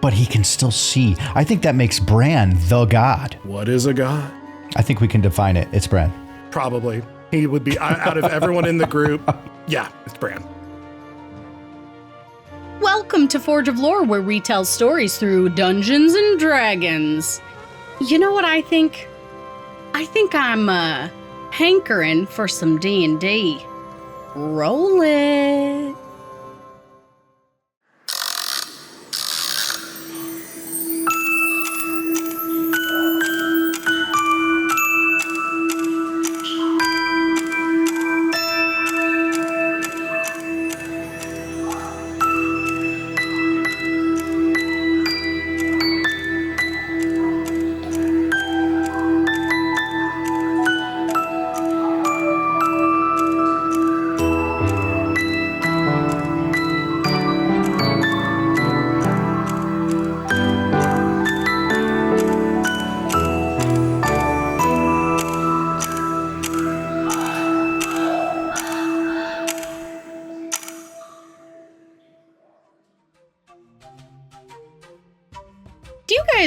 but he can still see. I think that makes Bran the god. What is a god? I think we can define it. It's Bran. Probably. He would be, out of everyone in the group, yeah, it's Bran. Welcome to Forge of Lore, where we tell stories through Dungeons and Dragons. You know what I think? I think I'm hankering for some D&D. Roll it.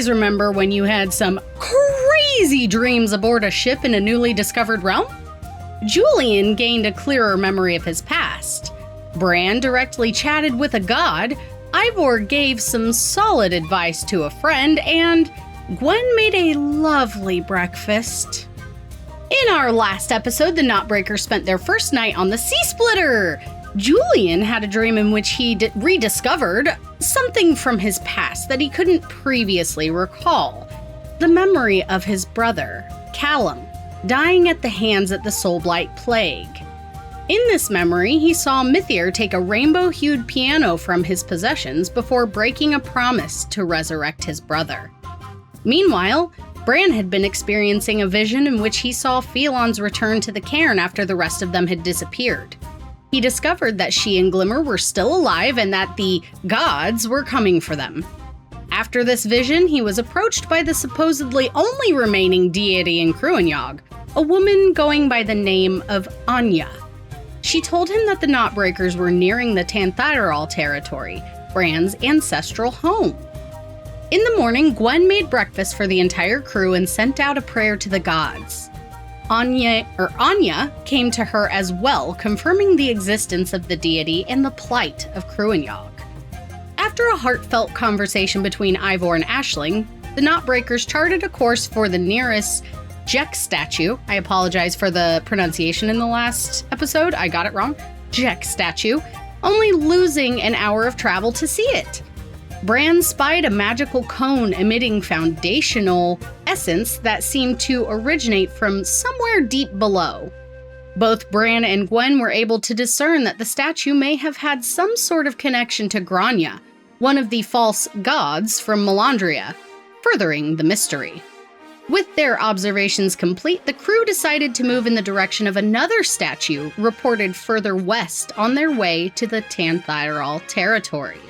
Remember when you had some crazy dreams aboard a ship in a newly discovered realm? Julian gained a clearer memory of his past. Bran directly chatted with a god, Ivor gave some solid advice to a friend, and Gwen made a lovely breakfast. In our last episode, the Knotbreakers spent their first night on the Sea Splitter. Julian had a dream in which he rediscovered something from his past that he couldn't previously recall. The memory of his brother, Callum, dying at the hands of the Soulblight Plague. In this memory, he saw Mythier take a rainbow-hued piano from his possessions before breaking a promise to resurrect his brother. Meanwhile, Bran had been experiencing a vision in which he saw Phelon's return to the cairn after the rest of them had disappeared. He discovered that she and Glimmer were still alive and that the gods were coming for them. After this vision, he was approached by the supposedly only remaining deity in Cruinneog, a woman going by the name of Anya. She told him that the Knotbreakers were nearing the Tanthiral territory, Bran's ancestral home. In the morning, Gwen made breakfast for the entire crew and sent out a prayer to the gods. Anya came to her as well, confirming the existence of the deity and the plight of Cruinneog. After a heartfelt conversation between Ivor and Aisling, the Knotbreakers charted a course for the nearest Jeck statue. I apologize for the pronunciation in the last episode. I got it wrong. Jeck statue, only losing an hour of travel to see it. Bran spied a magical cone emitting foundational essence that seemed to originate from somewhere deep below. Both Bran and Gwen were able to discern that the statue may have had some sort of connection to Grania, one of the false gods from Melandria, furthering the mystery. With their observations complete, the crew decided to move in the direction of another statue reported further west on their way to the Tanthiral territory.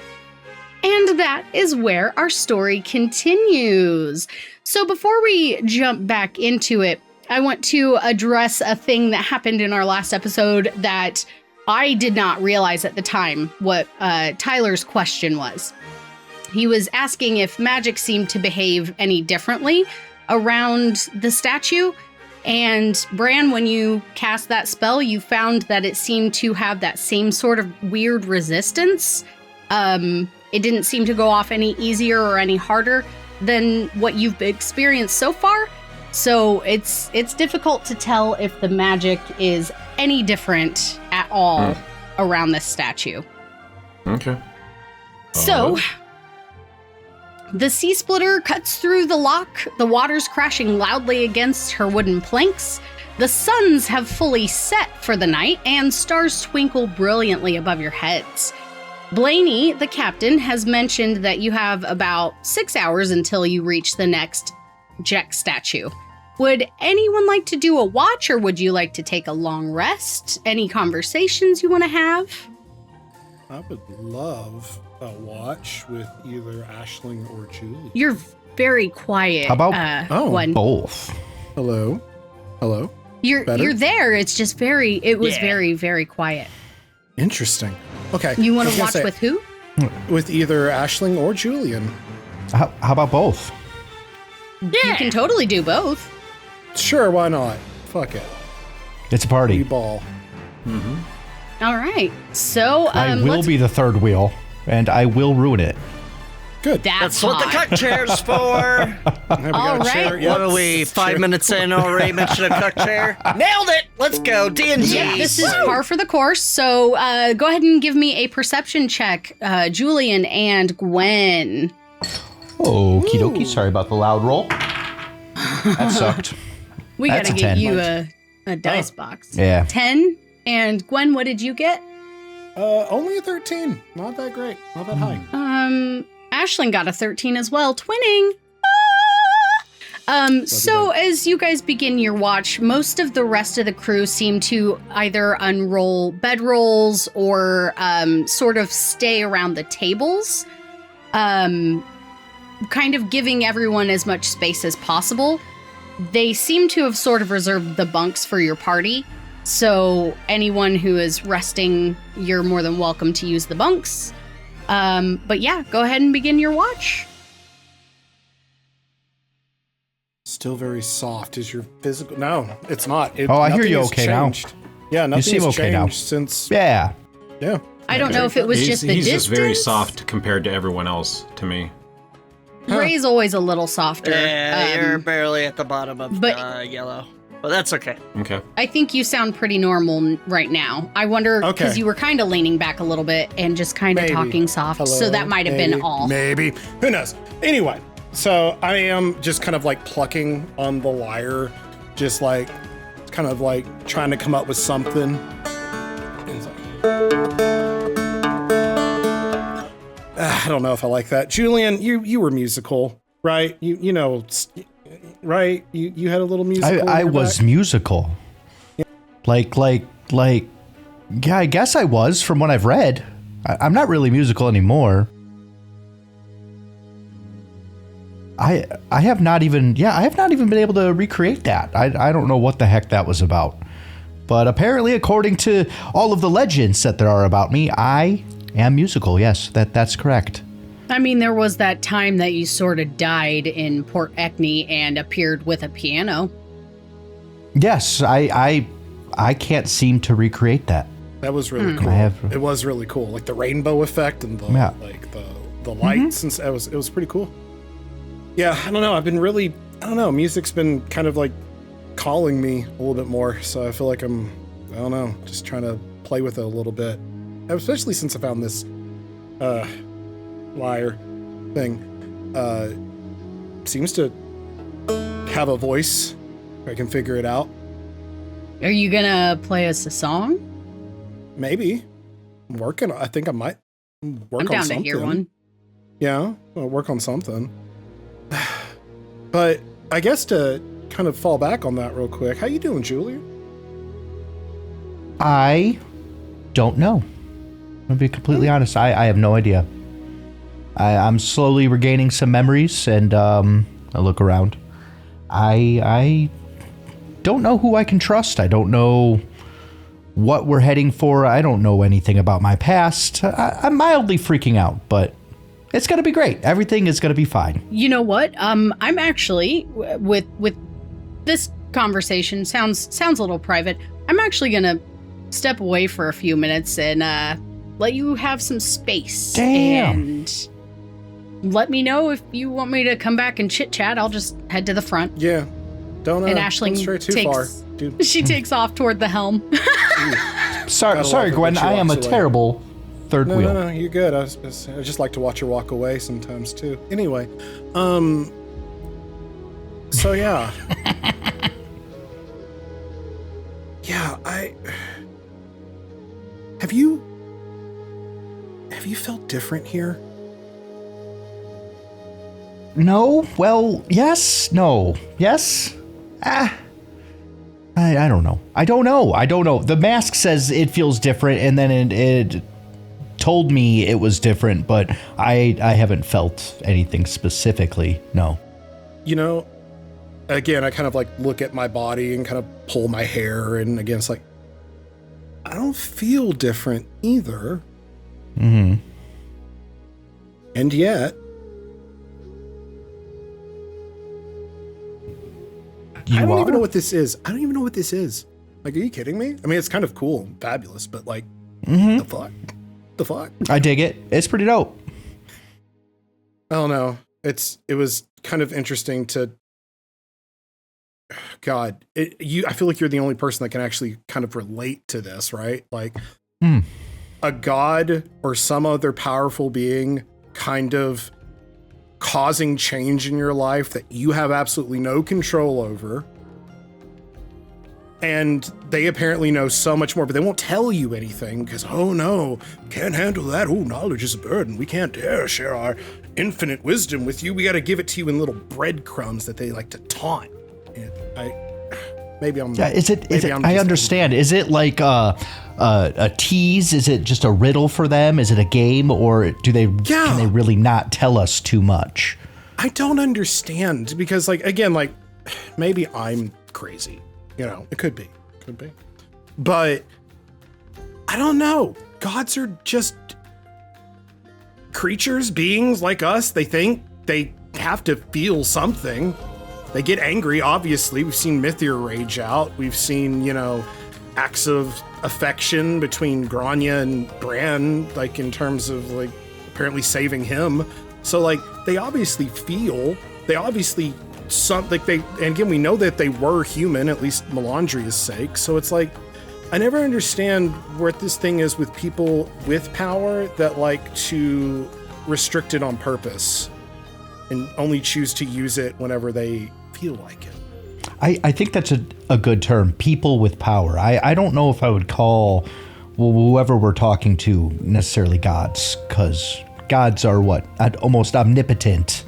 And that is where our story continues. So before we jump back into it, I want to address a thing that happened in our last episode that I did not realize at the time what Tyler's question was. He was asking if magic seemed to behave any differently around the statue. And Bran, when you cast that spell, you found that it seemed to have that same sort of weird resistance. It didn't seem to go off any easier or any harder than what you've experienced so far. So it's difficult to tell if the magic is any different at all around this statue. Okay. So, the Sea Splitter cuts through the loch, the waters crashing loudly against her wooden planks. The suns have fully set for the night, and stars twinkle brilliantly above your heads. Blaney, the captain, has mentioned that you have about 6 hours until you reach the next Jeck statue. Would anyone like to do a watch, or would you like to take a long rest? Any conversations you want to have? I would love a watch with either Aisling or Julie. You're very quiet. How about Gwen. both? Hello? You're there. It's just very very quiet. Interesting. Okay. You want to watch with who? With either Aisling or Julian. How about both? You can totally do both. Sure, why not? Fuck it. It's a party. We ball. All right. So I will be the third wheel, and I will ruin it. Good. That's what the cuck chair's for. All right. What are we, 5 minutes in already mentioned a cuck chair? Nailed it. Let's go. D&D. Yeah, this is par for the course. So go ahead and give me a perception check, Julian and Gwen. Okie dokie. Sorry about the loud roll. That sucked. We got That's to a get 10. you a dice box. Yeah. 10. And Gwen, what did you get? Only a 13. Not that great. Not that high. Aisling got a 13 as well, twinning. So as you guys begin your watch, most of the rest of the crew seem to either unroll bedrolls or sort of stay around the tables, kind of giving everyone as much space as possible. They seem to have sort of reserved the bunks for your party. So anyone who is resting, you're more than welcome to use the bunks. But yeah, go ahead and begin your watch. Still very soft. Is your physical? No, it's not. I hear you okay now. Yeah, nothing seem has okay now. changed since. Yeah. Yeah. I don't know if it was just the he's distance. just very soft compared to everyone else to me. Ray's always a little softer. Yeah, you're barely at the bottom of yellow. But that's okay. Okay. I think you sound pretty normal right now. I wonder, because you were kind of leaning back a little bit and just kind of talking soft. Hello, so that might have been all. Maybe. Who knows? Anyway, so I am just kind of like plucking on the lyre, just like kind of like trying to come up with something. I don't know if I like that. Julian, you were musical, right? You know, right? You had a little musical. I was musical. Yeah. Like, yeah, I guess I was from what I've read. I'm not really musical anymore. I have not even been able to recreate that. I don't know what the heck that was about. But apparently, according to all of the legends that there are about me, I am musical. Yes, that's correct. I mean, there was that time that you sort of died in Port Eckney and appeared with a piano. Yes, I can't seem to recreate that. That was really cool. It was really cool, like the rainbow effect and the the lights, and it was pretty cool. Yeah, I don't know. Music's been kind of like calling me a little bit more, so I feel like I'm just trying to play with it a little bit, especially since I found this lyre thing. Seems to have a voice. I can figure it out. Are you gonna play us a song? Maybe. I think I might work on something. I'm down to hear one. Yeah, I'll work on something. But I guess to kind of fall back on that real quick, how you doing, Julia? I don't know. I'll be completely honest. I have no idea. I'm slowly regaining some memories, and I look around. I don't know who I can trust. I don't know what we're heading for. I don't know anything about my past. I'm mildly freaking out, but it's going to be great. Everything is going to be fine. You know what? I'm actually, with this conversation, sounds a little private. I'm actually going to step away for a few minutes and let you have some space. Damn. And let me know if you want me to come back and chit-chat. I'll just head to the front. Yeah. Don't Aisling stray too far, dude. She takes off toward the helm. Sorry, Gwen. I am a terrible third wheel. No, you're good. I just like to watch her walk away sometimes too. Anyway, so yeah. Have you felt different here? No. Well, yes. No. Yes. I don't know. I don't know. The mask says it feels different, and then it told me it was different, but I haven't felt anything specifically. No. You know, again, I kind of like look at my body and kind of pull my hair, and again, it's like, I don't feel different either. Mm-hmm. And yet, I don't even know what this is. I don't even know what this is. Like, are you kidding me? I mean, it's kind of cool and fabulous, but like, the fuck? The fuck? I dig it. It's pretty dope. I don't know. It was kind of interesting to, God, I feel like you're the only person that can actually kind of relate to this, right? Like a god or some other powerful being kind of causing change in your life that you have absolutely no control over. And they apparently know so much more, but they won't tell you anything because, oh no, can't handle that. Oh, knowledge is a burden. We can't dare share our infinite wisdom with you. We got to give it to you in little breadcrumbs that they like to taunt. Maybe I'm. Yeah, is it? I understand. Is it like a tease? Is it just a riddle for them? Is it a game, or do they? Yeah. Can they really not tell us too much? I don't understand because, like, again, like maybe I'm crazy. You know, it could be, but I don't know. Gods are just creatures, beings like us. They think they have to feel something. They get angry, obviously. We've seen Mithir rage out. We've seen, you know, acts of affection between Grania and Bran, like in terms of like apparently saving him. So like they obviously feel, they obviously and again, we know that they were human, at least Melandria's sake. So it's like, I never understand what this thing is with people with power that like to restrict it on purpose and only choose to use it whenever they feel like it. I think that's a good term, people with power. I don't know if I would call whoever we're talking to necessarily gods, because gods are what? Almost omnipotent.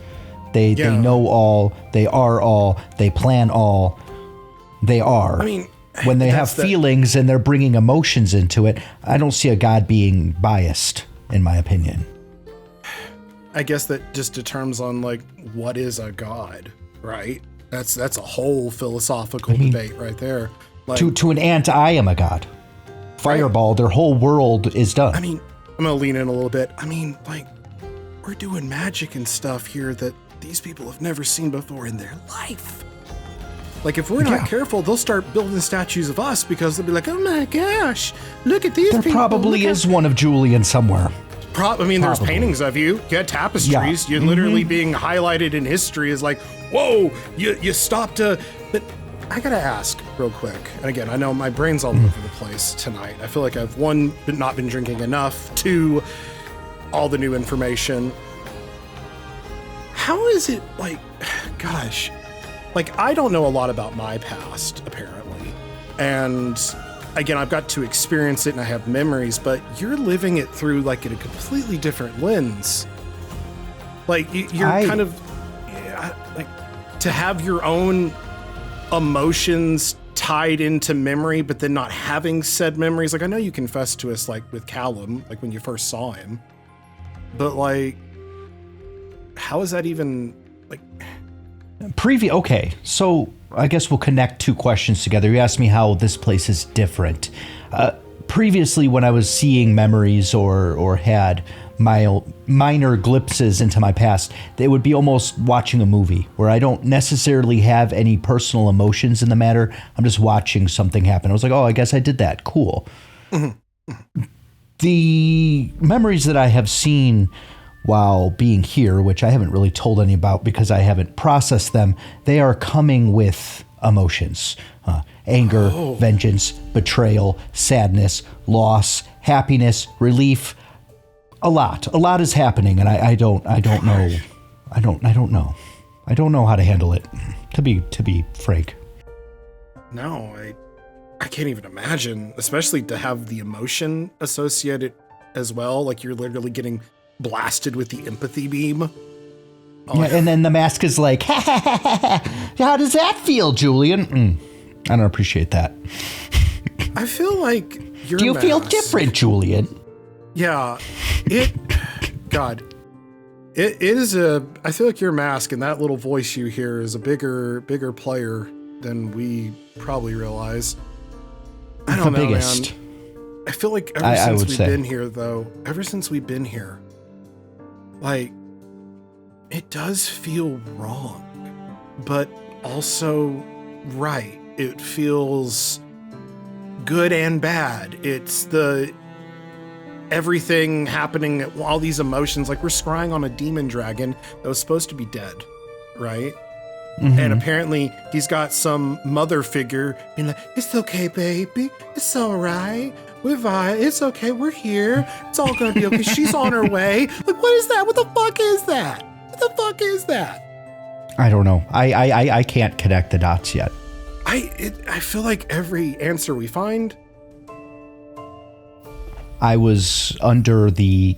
They know all, they are all, they plan all, they are. I mean, when they have feelings and they're bringing emotions into it, I don't see a god being biased, in my opinion. I guess that just determines on like what is a god, right? That's a whole philosophical debate right there. Like, to an ant, I am a god. Fireball, right? Their whole world is done. I mean, I'm gonna lean in a little bit. I mean, like, we're doing magic and stuff here that these people have never seen before in their life. Like, if we're not careful, they'll start building statues of us because they'll be like, oh my gosh, look at these people. There probably is one of Julian somewhere. There's paintings of you. You had tapestries. Yeah. You're literally being highlighted in history as like, whoa, you stopped to... But I gotta ask real quick. And again, I know my brain's all over the place tonight. I feel like I've, one, not been drinking enough. Two, all the new information. How is it like, gosh, like I don't know a lot about my past apparently. And again, I've got to experience it and I have memories, but you're living it through like in a completely different lens. Like you're kind of like to have your own emotions tied into memory, but then not having said memories. Like I know you confessed to us like with Callum, like when you first saw him, but like, how is that even like okay, so I guess we'll connect two questions together. You asked me how this place is different. Previously, when I was seeing memories or had minor glimpses into my past, they would be almost watching a movie where I don't necessarily have any personal emotions in the matter. I'm just watching something happen. I was like, oh, I guess I did that. Cool. Mm-hmm. The memories that I have seen while being here, which I haven't really told any about because I haven't processed them, they are coming with emotions. Anger, vengeance, betrayal, sadness, loss, happiness, relief. A lot is happening, and I don't know. I don't know. I don't know how to handle it, to be frank. No, I can't even imagine, especially to have the emotion associated as well. Like you're literally getting blasted with the empathy beam. Yeah, and then the mask is like, ha, ha, ha, ha. How does that feel, Julian? I don't appreciate that. I feel like your Do you mask, feel different, Julian? Yeah, God, it is I feel like your mask and that little voice you hear is a bigger player than we probably realize. I don't know, man. I feel like ever since we've been here, though, like, it does feel wrong, but also right. It feels good and bad. It's everything happening, all these emotions, like we're scrying on a demon dragon that was supposed to be dead, right? Mm-hmm. And apparently he's got some mother figure being like, it's okay, baby. It's all right. It's okay. We're here. It's all going to be okay. She's on her way. Like, what is that? What the fuck is that? What the fuck is that? I don't know. I can't connect the dots yet. I feel like every answer we find. I was under the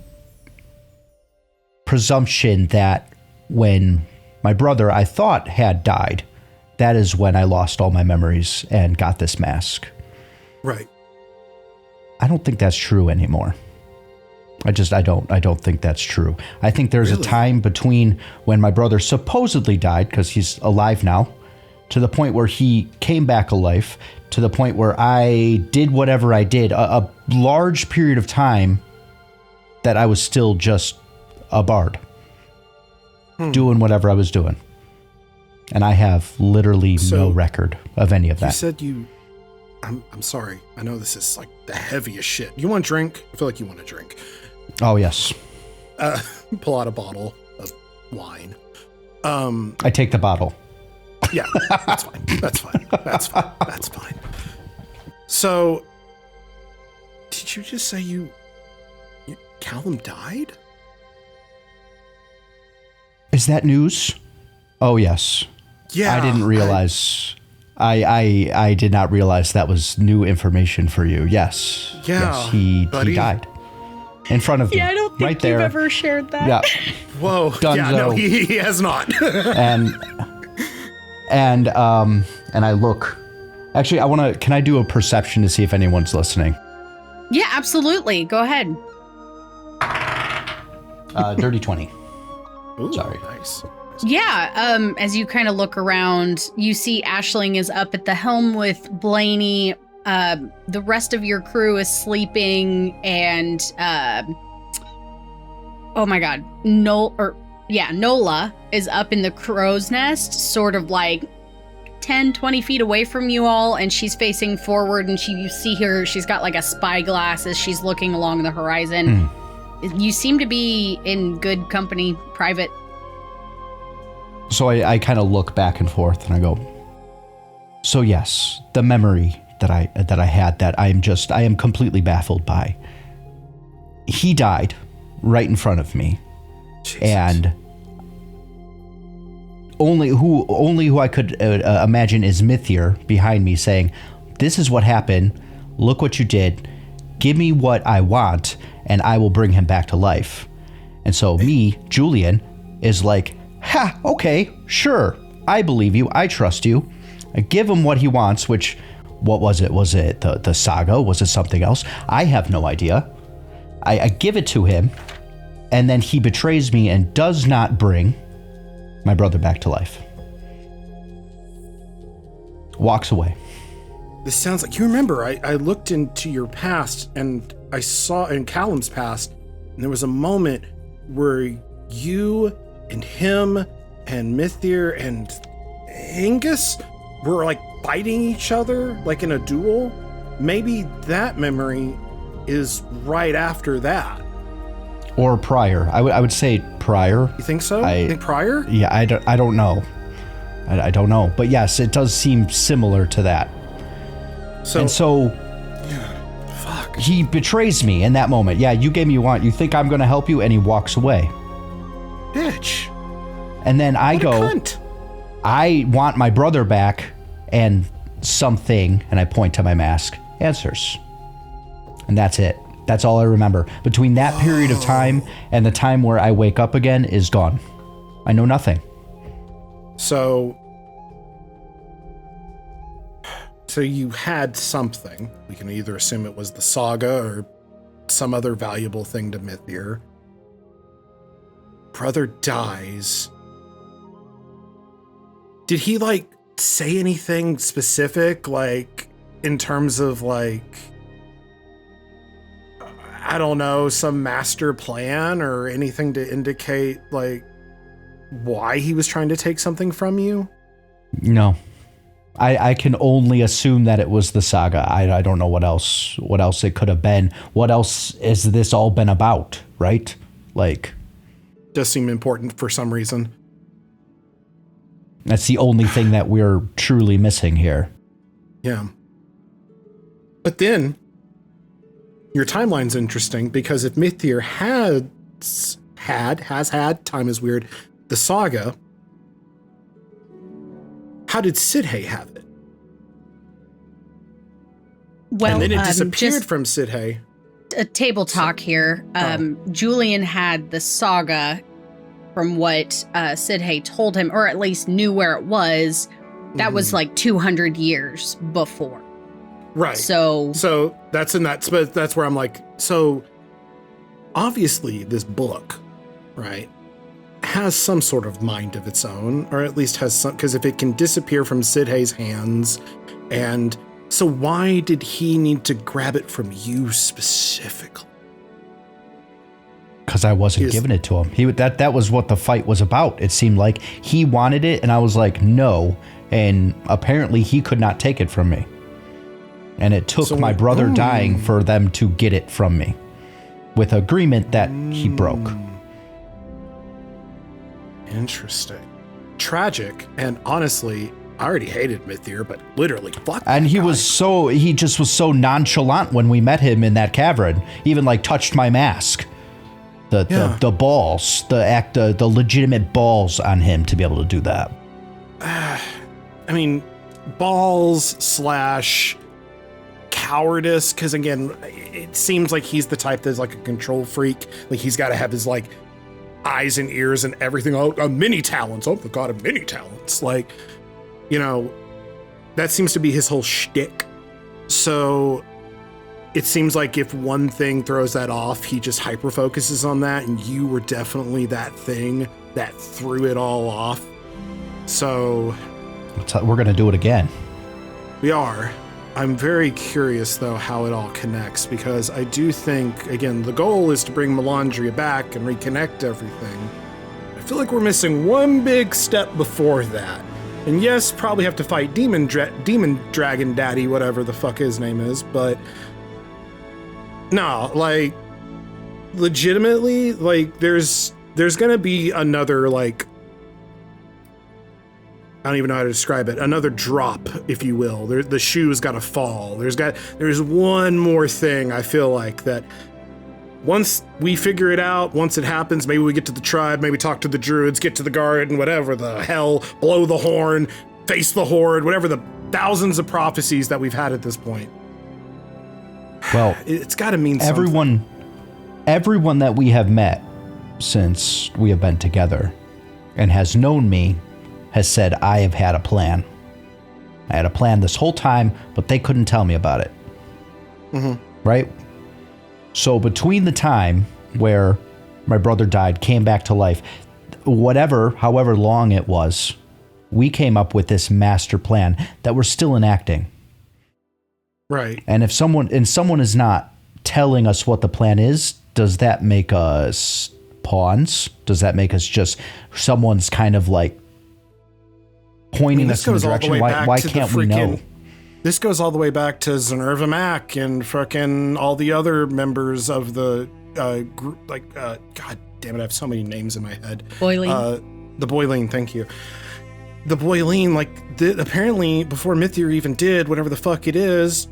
presumption that when my brother, I thought, had died, that is when I lost all my memories and got this mask. Right. I don't think that's true anymore. I don't think that's true. I think there's a time between when my brother supposedly died, because he's alive now, to the point where he came back alive, to the point where I did whatever I did, a large period of time that I was still just a bard, doing whatever I was doing. And I have literally no record of any of that. You said I'm sorry. I know this is like the heaviest shit. You want a drink? I feel like you want a drink. Oh, yes. Pull out a bottle of wine. I take the bottle. Yeah, that's fine. That's fine. That's fine. That's fine. So, did you just say Callum died? Is that news? Oh, yes. Yeah. I didn't realize. I did not realize that was new information for you. Yes. Yeah. Yes, he died in front of me. Yeah, I don't think you've ever shared that. Yeah. Whoa. Dunzo. Yeah, no, he has not. and I look. Actually, can I do a perception to see if anyone's listening? Yeah, absolutely. Go ahead. Dirty 20. Ooh, sorry. Nice. Yeah, as you kind of look around, you see Aisling is up at the helm with Blaney. The rest of your crew is sleeping, and oh my god, Nola is up in the crow's nest, sort of like 10, 20 feet away from you all, and she's facing forward, and you see her, she's got like a spyglass as she's looking along the horizon. You seem to be in good company, private. So I kind of look back and forth and I go, so yes, the memory that I had that I am completely baffled by. He died right in front of me. Jesus. And only who I could imagine is Mithir behind me saying, this is what happened. Look what you did. Give me what I want and I will bring him back to life. And so me, Julian, is like, ha, okay, sure. I believe you. I trust you. I give him what he wants, which, what was it? Was it the Saga? Was it something else? I have no idea. I give it to him, and then he betrays me and does not bring my brother back to life. Walks away. This sounds like, you remember, I looked into your past and I saw in Callum's past, and there was a moment where you and him and Mithir and Angus were like fighting each other like in a duel. Maybe that memory is right after that. Or prior. I would say prior. You think so? You think prior? Yeah, I don't know. I don't know. But yes, it does seem similar to that. So yeah, fuck. He betrays me in that moment. Yeah, you gave me what you want. You think I'm going to help you? And he walks away. Bitch. And then I go, cunt. I want my brother back, and something, and I point to my mask, answers. And that's it. That's all I remember. Between that period of time and the time where I wake up again is gone. I know nothing. So you had something. We can either assume it was the Saga or some other valuable thing to Mithir. Brother dies. Did he like say anything specific, like in terms of like, I don't know, some master plan or anything to indicate like why he was trying to take something from you? No. I can only assume that it was the Saga. I don't know what else it could have been. What else has this all been about, right? Like, does seem important for some reason. That's the only thing that we're truly missing here. Yeah. But then your timeline's interesting, because if Mithir has had, time is weird, the Saga, how did Sidhe have it? Well, and then it disappeared from Sidhe. A table talk here. Julian had the Saga, from what Sidhe told him, or at least knew where it was. That was like 200 years before. Right. So that's that's where I'm like, so obviously this book, right, has some sort of mind of its own, or at least has some, because if it can disappear from Sidhe's hands, and so why did he need to grab it from you specifically? Because I wasn't giving it to him. That was what the fight was about. It seemed like he wanted it, and I was like, no. And apparently he could not take it from me. And it took my brother dying for them to get it from me, with agreement that he broke. Interesting. Tragic. And honestly, I already hated Mithir, but literally, fuck. And he just was so nonchalant when we met him in that cavern. He even like touched my mask. The balls, the legitimate balls on him to be able to do that. I mean, balls / cowardice, because again, it seems like he's the type that's like a control freak. Like he's got to have his like eyes and ears and everything. Oh, many talents. Oh, the god of many talents. Like, you know, that seems to be his whole shtick. So it seems like if one thing throws that off, he just hyper focuses on that, and you were definitely that thing that threw it all off. So we're going to do it again. We are. I'm very curious, though, how it all connects, because I do think, again, the goal is to bring Melandria back and reconnect everything. I feel like we're missing one big step before that. And yes, probably have to fight Demon Dragon Daddy, whatever the fuck his name is, but no, like, legitimately, like, there's gonna be another, like, I don't even know how to describe it. Another drop, if you will. The shoe's got to fall. There's one more thing, I feel like, that once we figure it out, once it happens, maybe we get to the tribe, maybe talk to the druids, get to the garden, whatever the hell, blow the horn, face the horde, whatever the thousands of prophecies that we've had at this point. Well, it's got to mean something. Everyone that we have met since we have been together and has known me has said, I have had a plan. I had a plan this whole time, but they couldn't tell me about it. Mm-hmm. Right? So between the time where my brother died, came back to life, however long it was, we came up with this master plan that we're still enacting. Right. And if someone is not telling us what the plan is, does that make us pawns? Does that make us just someone's kind of like pointing us in the direction? Why can't we know? This goes all the way back to Zenerva Mack and fucking all the other members of the group. Like, God damn it, I have so many names in my head. Boiling. The Boiling, thank you. The Boiling, like, apparently before Mithir even did whatever the fuck it is,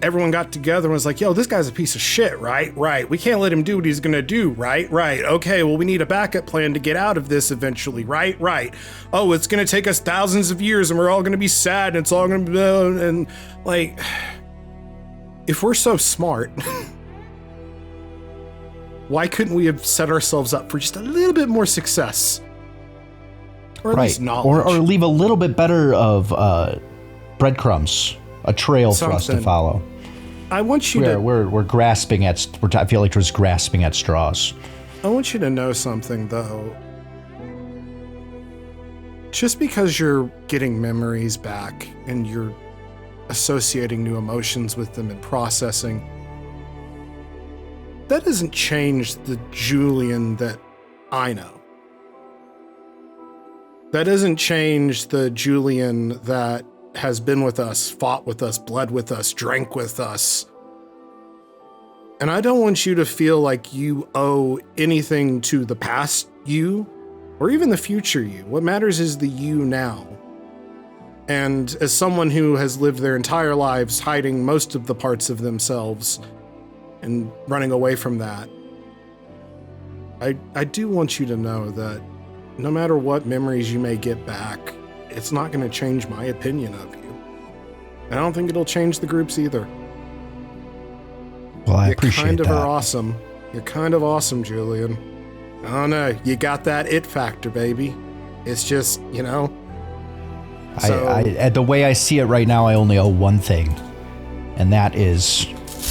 everyone got together and was like, yo, this guy's a piece of shit, right? Right. We can't let him do what he's going to do, right? Right. Okay, well, we need a backup plan to get out of this eventually, right? Right. Oh, it's going to take us thousands of years and we're all going to be sad and it's all going to be, and like, if we're so smart, why couldn't we have set ourselves up for just a little bit more success? Or at least knowledge. Or leave a little bit better of breadcrumbs, a trail for us to follow. I want you we're grasping at. I feel like we're just grasping at straws. I want you to know something, though. Just because you're getting memories back and you're associating new emotions with them and processing, that doesn't change the Julian that I know. That doesn't change the Julian that has been with us, fought with us, bled with us, drank with us. And I don't want you to feel like you owe anything to the past you or even the future you. What matters is the you now. And as someone who has lived their entire lives hiding most of the parts of themselves and running away from that, I do want you to know that no matter what memories you may get back, it's not going to change my opinion of you. And I don't think it'll change the group's either. Well, I appreciate that. You kind of are awesome. You're kind of awesome, Julian. I don't know. You got that it factor, baby. It's just, you know. So, the way I see it right now, I only owe one thing, and that is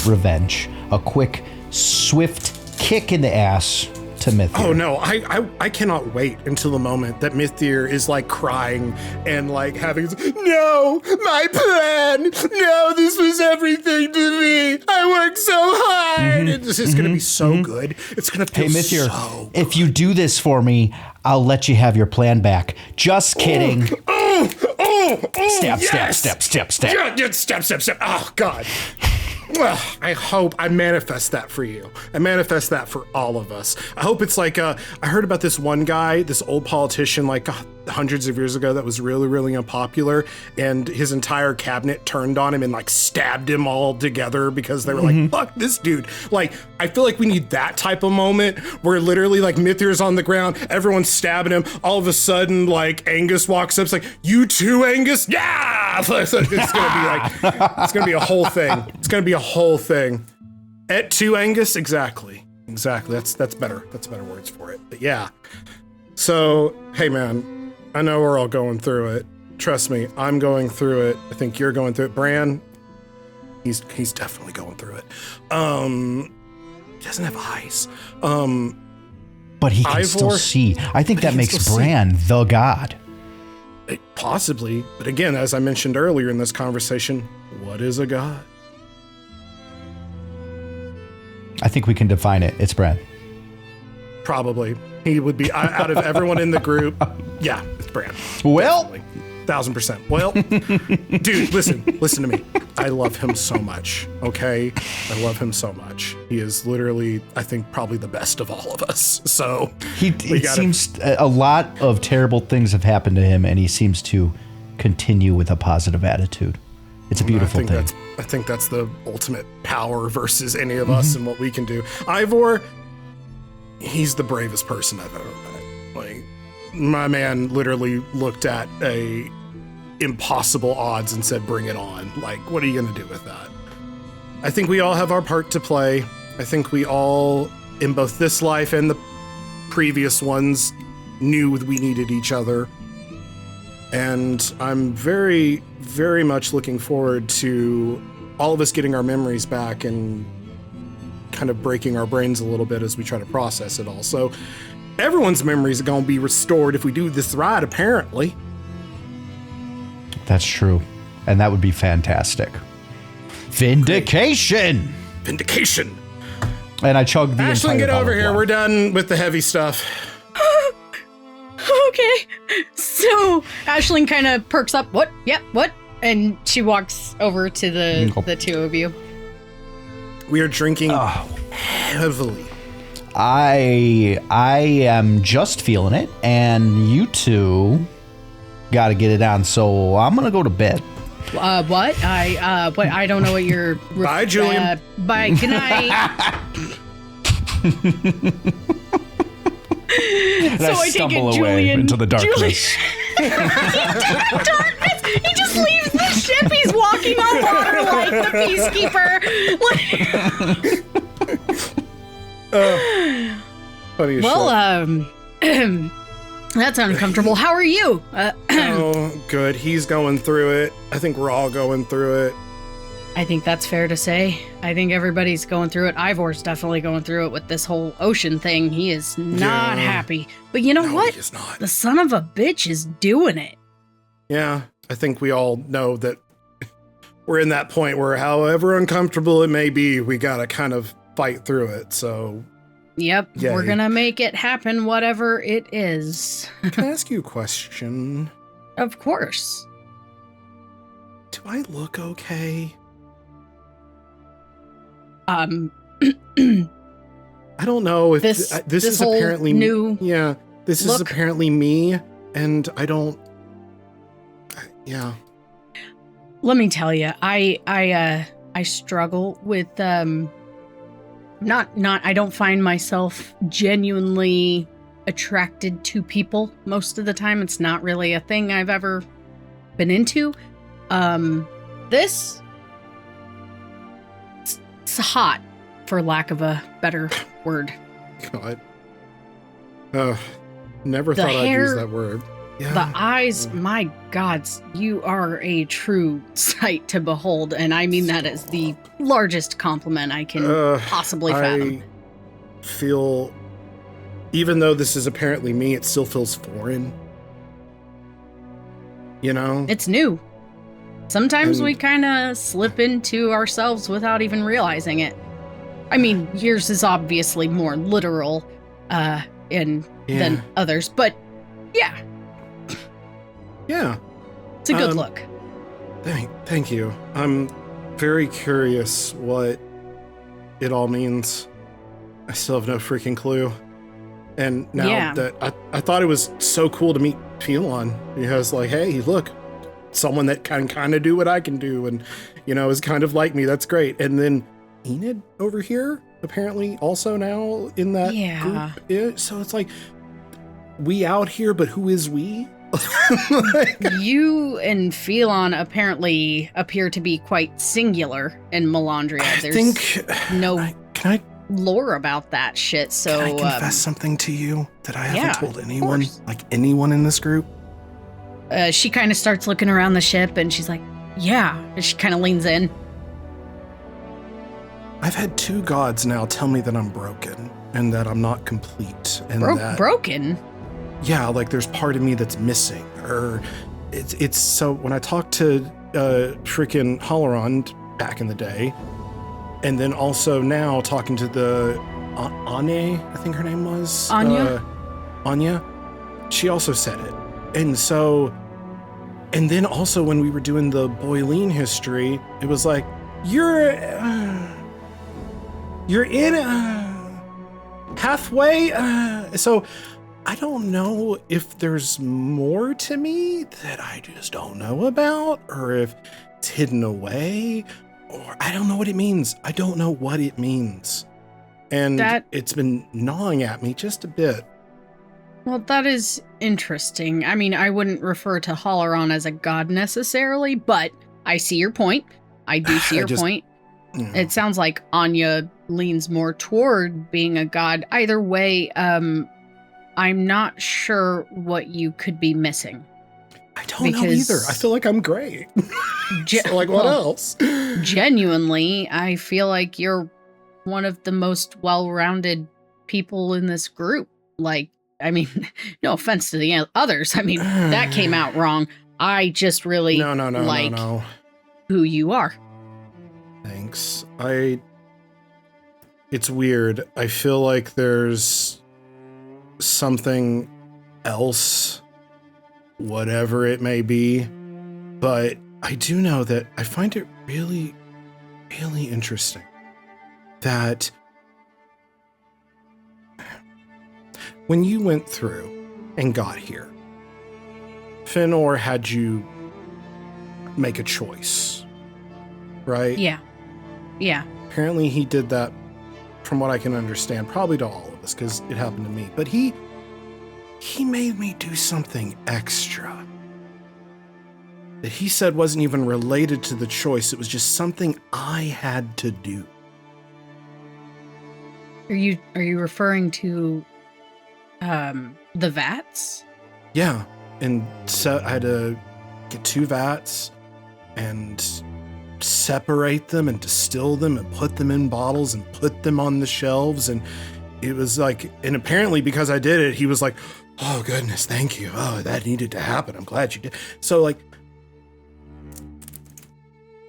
revenge. A quick, swift kick in the ass to Mythir. Oh no, I cannot wait until the moment that Mythir is like crying and like having, no, my plan, no, this was everything to me. I worked so hard. This is going to be so good. It's going to feel Mythir, so good. If you do this for me, I'll let you have your plan back. Just kidding. Step, yes. step. Yeah, step. Oh, God. Well, I hope I manifest that for you. I manifest that for all of us. I hope it's like, I heard about this one guy, this old politician, like hundreds of years ago that was really, really unpopular. And his entire cabinet turned on him and like stabbed him all together because they were like, fuck this dude. Like, I feel like we need that type of moment where literally like Mythir's on the ground, everyone's stabbing him. All of a sudden, like Angus walks up, it's like, you too, Angus? Yeah! It's gonna be like, it's gonna be a whole thing. It's gonna be a whole thing. Et tu, Angus? Exactly. That's better. That's better words for it. But yeah. So, hey man, I know we're all going through it. Trust me, I'm going through it. I think you're going through it. Bran, he's definitely going through it. He doesn't have eyes. But he can still see. I think that makes Bran the god. Possibly. But again, as I mentioned earlier in this conversation, what is a god? I think we can define it. It's Bran. Probably. He would be, out of everyone in the group, yeah, it's Bran. Well, definitely. 1000%. Well, dude, listen to me. I love him so much, okay? I love him so much. He is literally, I think, probably the best of all of us. So it seems a lot of terrible things have happened to him, and he seems to continue with a positive attitude. It's a beautiful thing. I think that's the ultimate power versus any of us and what we can do. Ivor, he's the bravest person I've ever met. Like, my man literally looked at a impossible odds and said, bring it on. Like, what are you going to do with that? I think we all have our part to play. I think we all, in both this life and the previous ones, knew we needed each other. And I'm very, very much looking forward to all of us getting our memories back and kind of breaking our brains a little bit as we try to process it all. So everyone's memories are going to be restored if we do this right, apparently. That's true. And that would be fantastic. Vindication! Vindication! And I chugged the Ashlyn, get over here. We're done with the heavy stuff. Okay. So Ashlyn kind of perks up. What? Yep, what? And she walks over to the two of you. We are drinking heavily. I am just feeling it, and you two got to get it on. So I'm gonna go to bed. What? I don't know what you're. Bye, Julian. Bye. Good night. So I stumble away into the darkness. Darkness. He just leaves the ship. He's walking on water like the peacekeeper. Funny as Well, that's uncomfortable. How are you? Oh, good. He's going through it. I think we're all going through it. I think that's fair to say. I think everybody's going through it. Ivor's definitely going through it with this whole ocean thing. He is not happy. But you know what? He is not. The son of a bitch is doing it. Yeah, I think we all know that we're in that point where however uncomfortable it may be, we gotta kind of fight through it, so... Yep, yay. We're gonna make it happen, whatever it is. Can I ask you a question? Of course. Do I look okay? I don't know if this is apparently new. Yeah, this is apparently me, and I don't. Yeah. Let me tell you, I struggle with not I don't find myself genuinely attracted to people most of the time. It's not really a thing I've ever been into. This it's hot, for lack of a better word. God. Never thought I'd use that word. Yeah. The eyes, my gods, you are a true sight to behold, and I mean that as the largest compliment I can possibly fathom. I feel, even though this is apparently me, it still feels foreign. You know? It's new. Sometimes we kind of slip into ourselves without even realizing it. I mean, yours is obviously more literal than others, but yeah. Yeah. It's a good look. Thank you. I'm very curious what it all means. I still have no freaking clue. And now that I thought it was so cool to meet Phelon, because like, hey, look, someone that can kind of do what I can do and, you know, is kind of like me. That's great. And then Enid over here, apparently also now in that group. So it's like, we out here, but who is we? You and Phelon apparently appear to be quite singular in Melandria. Can I lore about that shit. So can I confess something to you that I haven't told anyone, like anyone in this group? She kind of starts looking around the ship and she's like, yeah. And she kind of leans in. I've had 2 gods now tell me that I'm broken and that I'm not complete. And broken? Yeah, like there's part of me that's missing. Or it's so when I talked to freaking Hollerond back in the day, and then also now talking to the Anya, I think her name was Anya. She also said it. And so, and then also when we were doing the Boileen history, it was like, you're in halfway. So I don't know if there's more to me that I just don't know about, or if it's hidden away, or I don't know what it means. I don't know what it means. And it's been gnawing at me just a bit. Well, that is interesting. I mean, I wouldn't refer to Holleron as a god necessarily, but I see your point. I do see your point. It sounds like Anya leans more toward being a god. Either way, I'm not sure what you could be missing. I don't know either. I feel like I'm great. So like, what else? Genuinely, I feel like you're one of the most well-rounded people in this group. Like, I mean, no offense to the others. I mean, that came out wrong. I just really like who you are. Thanks. It's weird. I feel like there's something else, whatever it may be, but I do know that I find it really, really interesting that when you went through and got here, Fëanor had you make a choice, right? Yeah. Apparently he did that, from what I can understand, probably to all of us, because it happened to me. But he made me do something extra that he said wasn't even related to the choice. It was just something I had to do. Are you referring to the vats? Yeah. And so I had to get 2 vats and separate them and distill them and put them in bottles and put them on the shelves. And it was like, and apparently because I did it, he was like, oh goodness, thank you. Oh, that needed to happen. I'm glad you did. So like,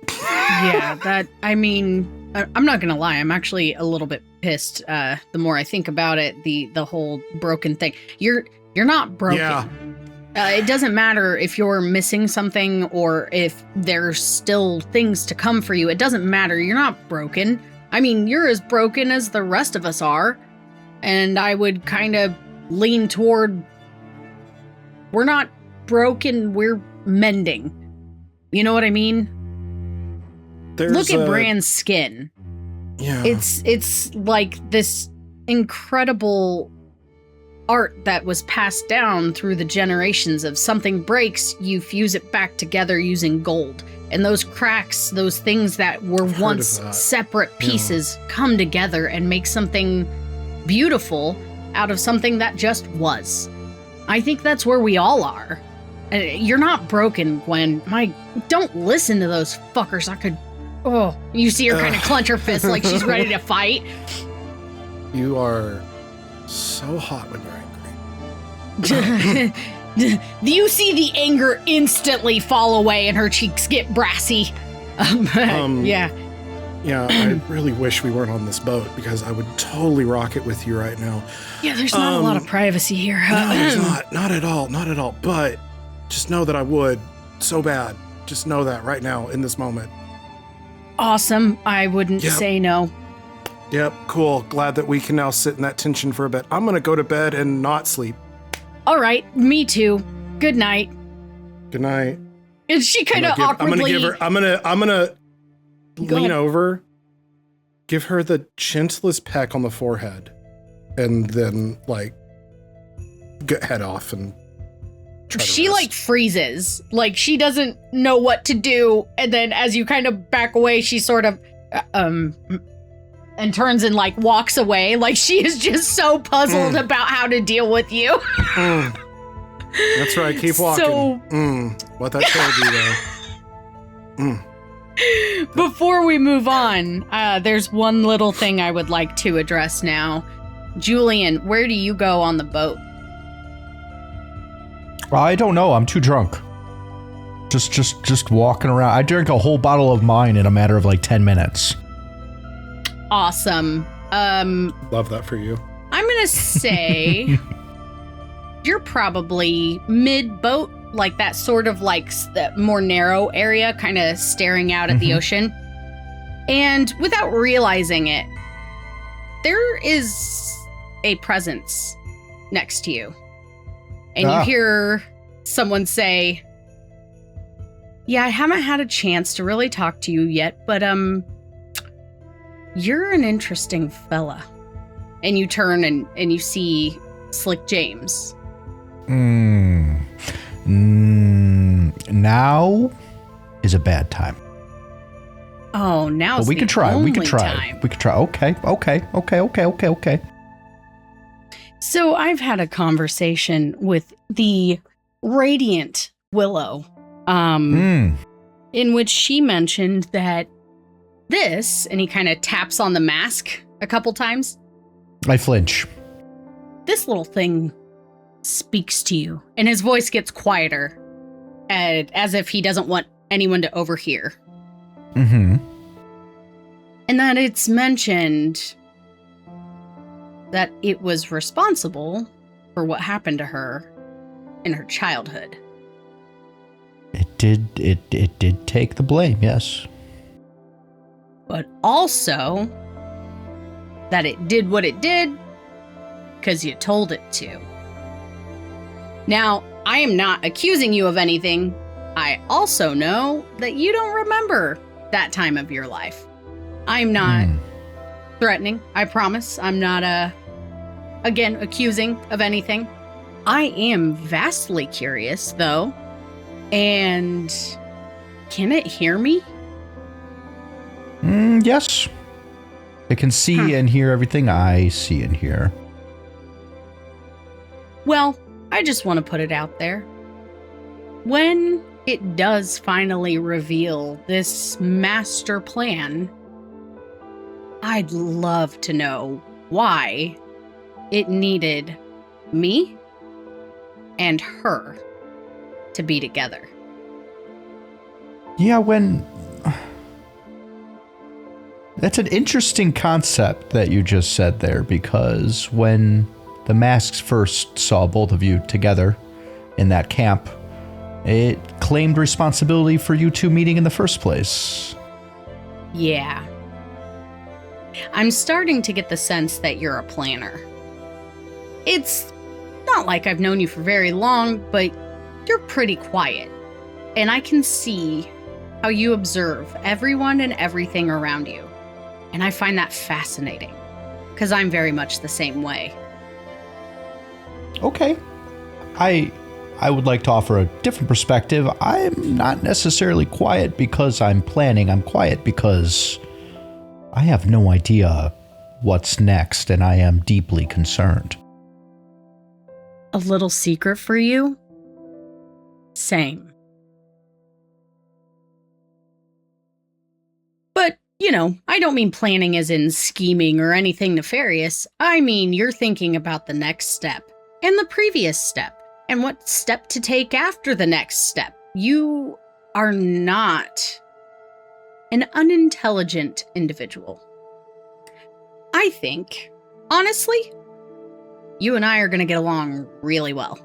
yeah, I mean, I'm not gonna lie, I'm actually a little bit pissed. The more I think about it, the whole broken thing. You're not broken. It doesn't matter if you're missing something or if there's still things to come for you. It doesn't matter. You're not broken. I mean, you're as broken as the rest of us are. And I would kind of lean toward, we're not broken, we're mending. You know what I mean? Look at Bran's skin. Yeah. It's like this incredible art that was passed down through the generations of something breaks, you fuse it back together using gold. And those cracks, those things that were once separate pieces come together and make something beautiful out of something that just was. I think that's where we all are. You're not broken, Gwen. Don't listen to those fuckers. You see her kind of clench her fist like she's ready to fight. You are so hot when you're angry. You see the anger instantly fall away and her cheeks get brassy. Yeah. Yeah, I really wish we weren't on this boat because I would totally rock it with you right now. Yeah, there's not a lot of privacy here. No, there's not. Not at all. Not at all. But just know that I would so bad. Just know that right now in this moment. Awesome. I wouldn't say no. Yep, cool. Glad that we can now sit in that tension for a bit. I'm going to go to bed and not sleep. All right, me too. Good night. Good night. And she kind of awkwardly... I'm gonna lean over, give her the gentlest peck on the forehead, and then, head off and she, freezes. She doesn't know what to do, and then as you kind of back away, she sort of, and turns and, walks away. She is just so puzzled about how to deal with you. That's right, keep walking. So, what that told you, though. Before we move on, there's one little thing I would like to address now. Julian, where do you go on the boat? I don't know. I'm too drunk. Just walking around. I drank a whole bottle of mine in a matter of 10 minutes. Awesome. Love that for you. I'm gonna say you're probably mid-boat, that sort of the more narrow area, kind of staring out at the ocean. And without realizing it, there is a presence next to you. And you hear someone say, yeah, I haven't had a chance to really talk to you yet, but you're an interesting fella. And you turn and you see Slick James. Now is a bad time. Oh, now we could try. We could try. Time. We could try. Okay. So I've had a conversation with the Radiant Willow, in which she mentioned that this, and he kind of taps on the mask a couple times. I flinch. This little thing speaks to you, and his voice gets quieter, as if he doesn't want anyone to overhear. And then it's mentioned that it was responsible for what happened to her in her childhood. It did take the blame, yes. But also that it did what it did because you told it to. Now, I am not accusing you of anything. I also know that you don't remember that time of your life. I'm not threatening, I promise. I'm not, again, accusing of anything. I am vastly curious, though. And can it hear me? Yes. It can see and hear everything I see and hear. Well, I just want to put it out there. When it does finally reveal this master plan, I'd love to know why it needed me and her to be together. Yeah, that's an interesting concept that you just said there, because when the masks first saw both of you together, in that camp, it claimed responsibility for you two meeting in the first place. Yeah. I'm starting to get the sense that you're a planner. It's not like I've known you for very long, but you're pretty quiet. And I can see how you observe everyone and everything around you. And I find that fascinating, because I'm very much the same way. Okay. I would like to offer a different perspective. I'm not necessarily quiet because I'm planning. I'm quiet because I have no idea what's next, and I am deeply concerned. A little secret for you? Same. But, I don't mean planning as in scheming or anything nefarious. I mean, you're thinking about the next step, and the previous step, and what step to take after the next step. You are not an unintelligent individual. I think, honestly, you and I are going to get along really well.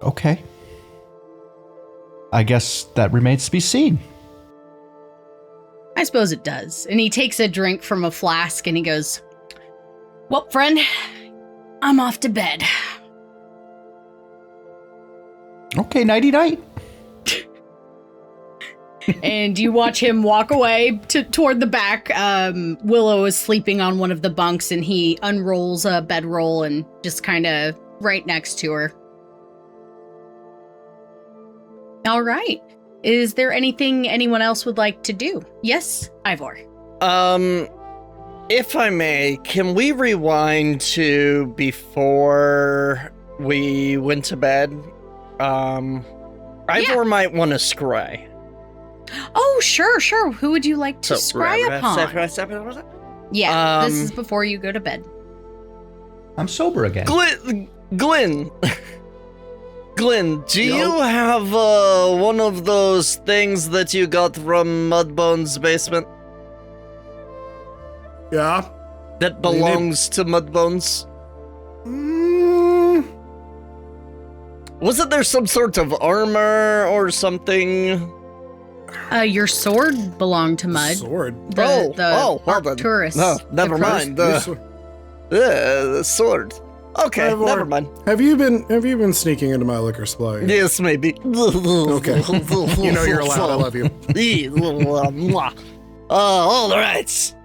Okay. I guess that remains to be seen. I suppose it does. And he takes a drink from a flask and he goes, "Well, friend, I'm off to bed." Okay, nighty-night. And you watch him walk away toward the back. Willow is sleeping on one of the bunks and he unrolls a bedroll and just kind of right next to her. All right. Is there anything anyone else would like to do? Yes, Ivor. If I may, can we rewind to before we went to bed? Ivor might want to scry. Oh, sure. Who would you like to scry upon? Yeah, this is before you go to bed. I'm sober again. Glenn, do you have one of those things that you got from Mudbone's basement? Yeah. That belongs to Mudbones? Wasn't there some sort of armor or something? Your sword belonged to Mud. Sword? Well then. Tourist. No, never mind. The sword. Okay, never mind. Have you been sneaking into my liquor supply? Yes, maybe. Okay. You know you're allowed. I love you. All right.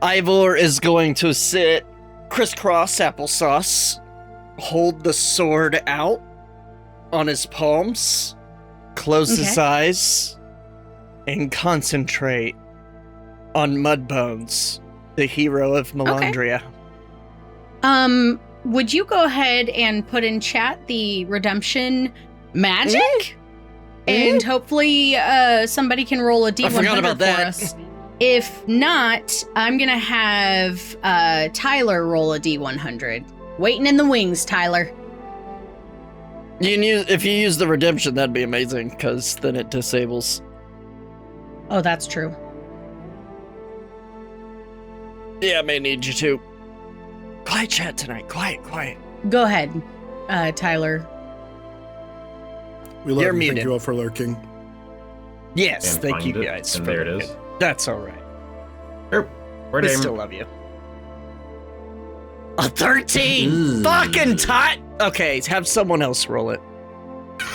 Ivor is going to sit crisscross applesauce, hold the sword out on his palms, close his eyes, and concentrate on Mudbones, the hero of Melandria. Would you go ahead and put in chat the redemption magic? And hopefully, somebody can roll a D100 for us. If not, I'm gonna have, Tyler roll a D100. Waiting in the wings, Tyler. If you use the redemption, that'd be amazing, because then it disables. Oh, that's true. Yeah, I may need you to. Quiet chat tonight. Quiet. Go ahead, Tyler. We love You're you. muted. Thank you all for lurking. Yes, And thank you find it, guys. and for there it lurking. is. That's all right. Where'd We aim? still love you. A 13! Fucking tot! Okay, have someone else roll it.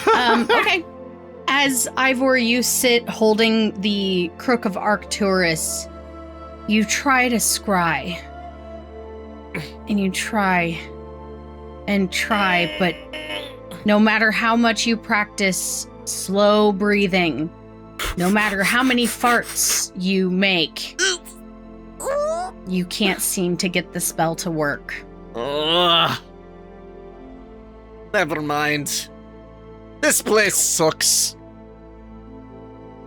Okay. As Ivor, you sit holding the Crook of Arcturus, you try to scry. And you try and try, but no matter how much you practice slow breathing, no matter how many farts you make, you can't seem to get the spell to work. Ugh. Never mind. This place sucks.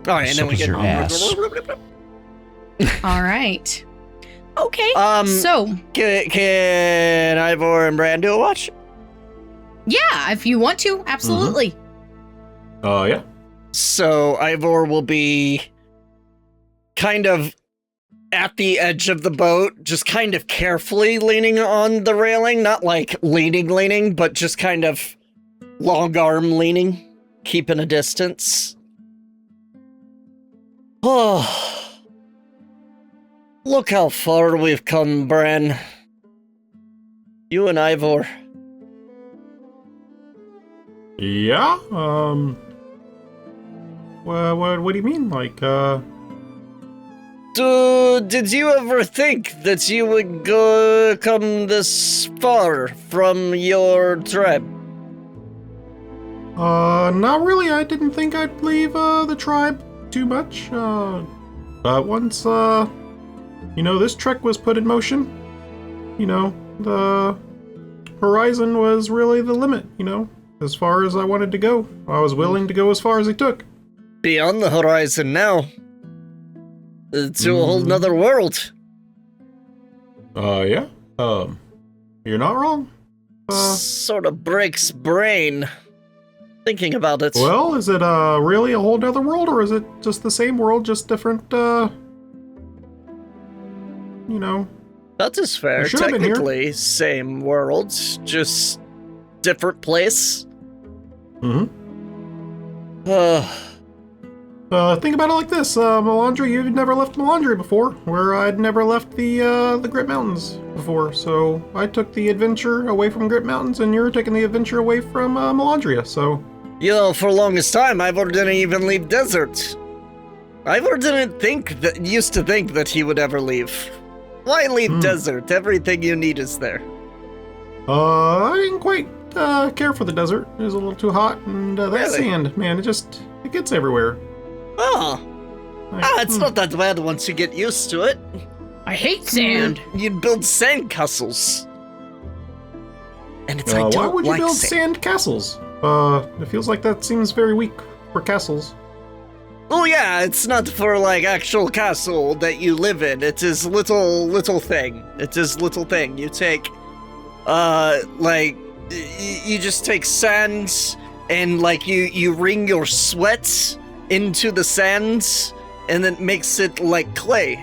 All right, and then we get your ass. All right. Okay. So Can Ivor and Bran do a watch? yeah, if you want to, absolutely. Yeah. So Ivor will be kind of at the edge of the boat, just kind of carefully leaning on the railing, not like leaning, but just kind of long arm leaning, keeping a distance. Oh, look how far we've come, Bran. You and Ivor. Yeah, what do you mean? Like, Did you ever think that you would come this far from your tribe? not really. I didn't think I'd leave, the tribe too much. But once, this trek was put in motion, the horizon was really the limit, as far as I wanted to go. I was willing to go as far as it took. Beyond the horizon now. To a whole nother world. Yeah. You're not wrong. Sort of breaks brain thinking about it. Well, is it, really a whole nother world, or is it just the same world, just different, That is fair. Technically, same world, just different place. Mm-hmm. Think about it like this, Melandri, you've never left Melandri before, where I'd never left the Grit Mountains before, so I took the adventure away from Grit Mountains, and you're taking the adventure away from Melandria, so... For the longest time, Ivor didn't even leave desert. Ivor used to think that he would ever leave. Why leave desert? Everything you need is there. I didn't quite care for the desert. It was a little too hot, and that sand, man, it gets everywhere. Oh. It's not that bad once you get used to it. I hate sand. You'd build sand castles. And it's I don't why would you like build sand castles? It feels like that seems very weak for castles. Oh yeah, it's not for like actual castle that you live in. It is little thing. It is little thing. You take, you just take sand and like you wring your sweat into the sand and then makes it like clay.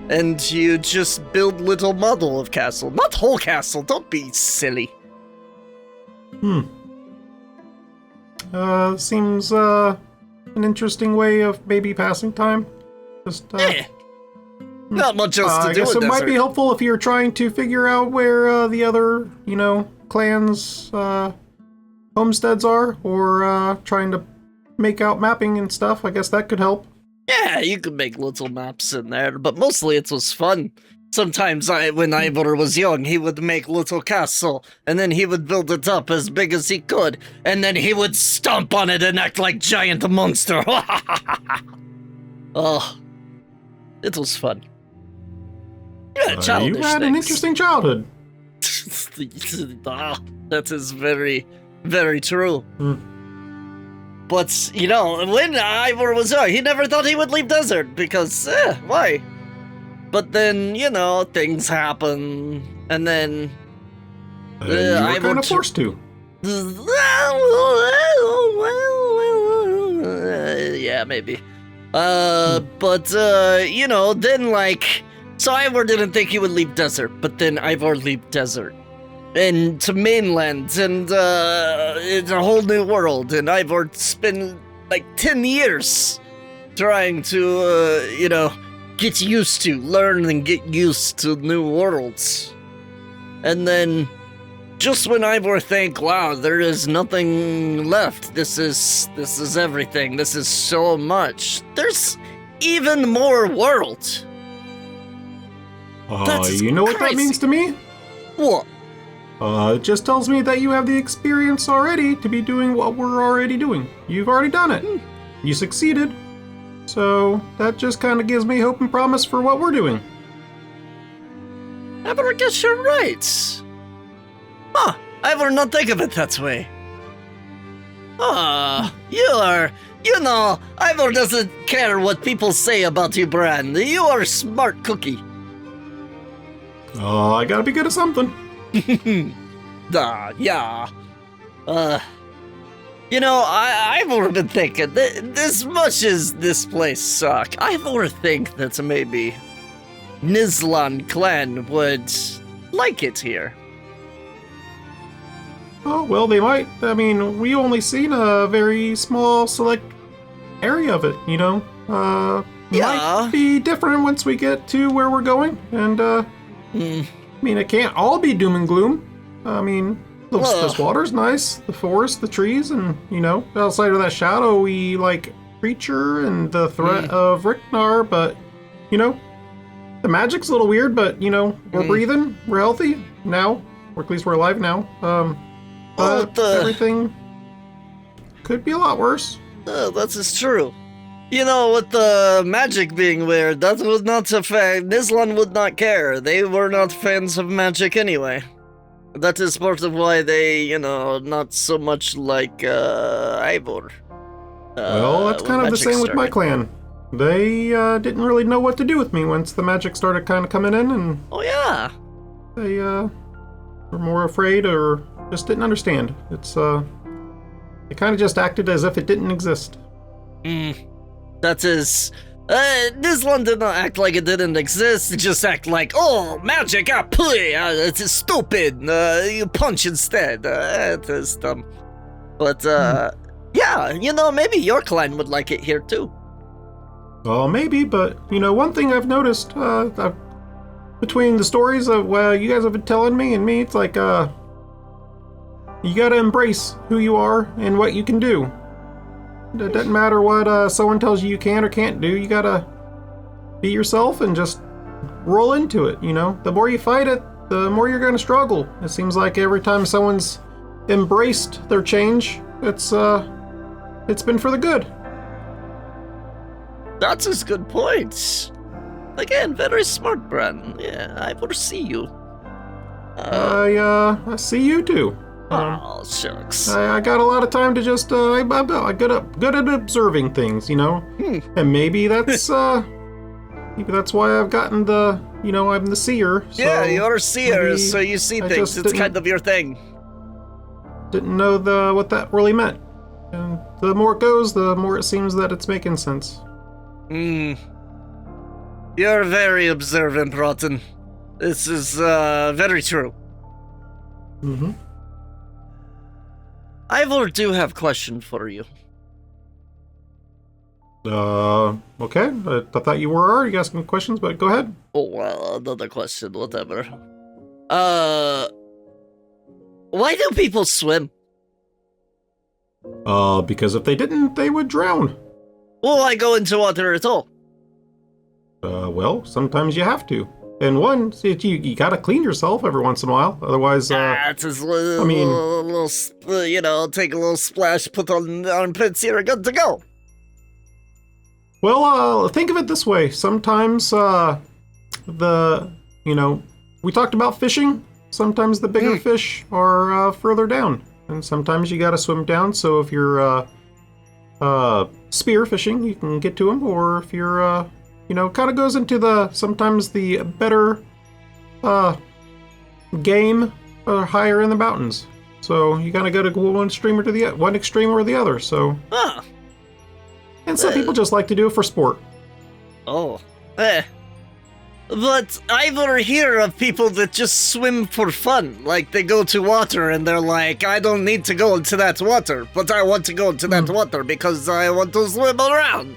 And you just build little model of castle. Not whole castle, don't be silly. Seems, an interesting way of maybe passing time. Just, not much else to do. I guess it might be helpful if you're trying to figure out where, the other, clans, homesteads are, or, trying to make out mapping and stuff. I guess that could help. Yeah, you could make little maps in there, but mostly it was fun. Sometimes when Ivor was young, he would make little castle, and then he would build it up as big as he could, and then he would stomp on it and act like giant monster. Oh, it was fun. Yeah, childish You had an interesting childhood. That is very, very true. But, when Ivor was young, he never thought he would leave desert, because, why? But then, things happen, and then... you were kind of forced to. Yeah, maybe. But, then, so Ivor didn't think he would leave desert, but then Ivor leave desert. And to mainland, and, it's a whole new world, and Ivor spent, 10 years trying to, get used to, learn and get used to new worlds. And then, just when Ivor think, wow, there is nothing left, this is everything, this is so much, there's even more world. You know what that means to me? What? It just tells me that you have the experience already to be doing what we're already doing. You've already done it. You succeeded. So, that just kind of gives me hope and promise for what we're doing. I guess you're right. Huh, I ever not think of it that way. Ivor doesn't care what people say about you, Bran. You are a smart cookie. I gotta be good at something. Yeah. I've been thinking, as much as this place sucks, I've think that maybe Nizlan clan would like it here. Oh, well, they might. I mean, we only seen a very small, select area of it, you know? Might be different once we get to where we're going. And, I mean, it can't all be doom and gloom. I mean, this water's nice, the forest, the trees, and, you know, outside of that shadowy, like, creature and the threat of Riknar, but, you know, the magic's a little weird, but, you know, we're breathing, we're healthy now, or at least we're alive now. But everything could be a lot worse. That is true. You know, with the magic being weird, that would not affect... Nizlan would not care. They were not fans of magic anyway. That is part of why they, you know, not so much like Ivor. Well, that's kind of the same with my clan. They didn't really know what to do with me once the magic started kind of coming in, and... Oh, yeah. They were more afraid or just didn't understand. It's, they kind of just acted as if it didn't exist. That is... Nizlan did not act like it didn't exist, it just act like, oh, magic, it is stupid, you punch instead, it is dumb. But, yeah, you know, maybe your clan would like it here too. Well, maybe, but, you know, one thing I've noticed, between the stories of, well, you guys have been telling me and me, it's like, you gotta embrace who you are and what you can do. It doesn't matter what someone tells you can or can't do, you gotta be yourself and just roll into it, you know? The more you fight it, the more you're gonna struggle. It seems like every time someone's embraced their change, it's been for the good. That's a good point. Again, very smart, Bran. Yeah, I foresee you. I see you too. Oh, shucks. I got a lot of time to just, I'm good at observing things, you know? And maybe that's why I've gotten the, you know, I'm the seer. So yeah, you're a seer, so you see things. It's kind of your thing. Didn't know what that really meant. And the more it goes, the more it seems that it's making sense. You're very observant, Rotten. This is, very true. Ivor do have question for you. Okay. I thought you were already asking questions, but go ahead. Oh, well, another question, whatever. Why do people swim? Because if they didn't, they would drown. Will I go into water at all? Well, sometimes you have to. And one, you gotta clean yourself every once in a while, otherwise, it's just you know, take a little splash, put on armpits, you're good to go. Well, think of it this way. Sometimes, you know, we talked about fishing. Sometimes the bigger fish are further down, and sometimes you gotta swim down, so if you're, spear fishing, you can get to them, or if you're, you know, kind of goes into sometimes the better game higher in the mountains. So you gotta go to one extreme or the other. So, and some people just like to do it for sport. Oh, but I've heard of people that just swim for fun. Like they go to water and they're like, I don't need to go into that water, but I want to go into that water because I want to swim around.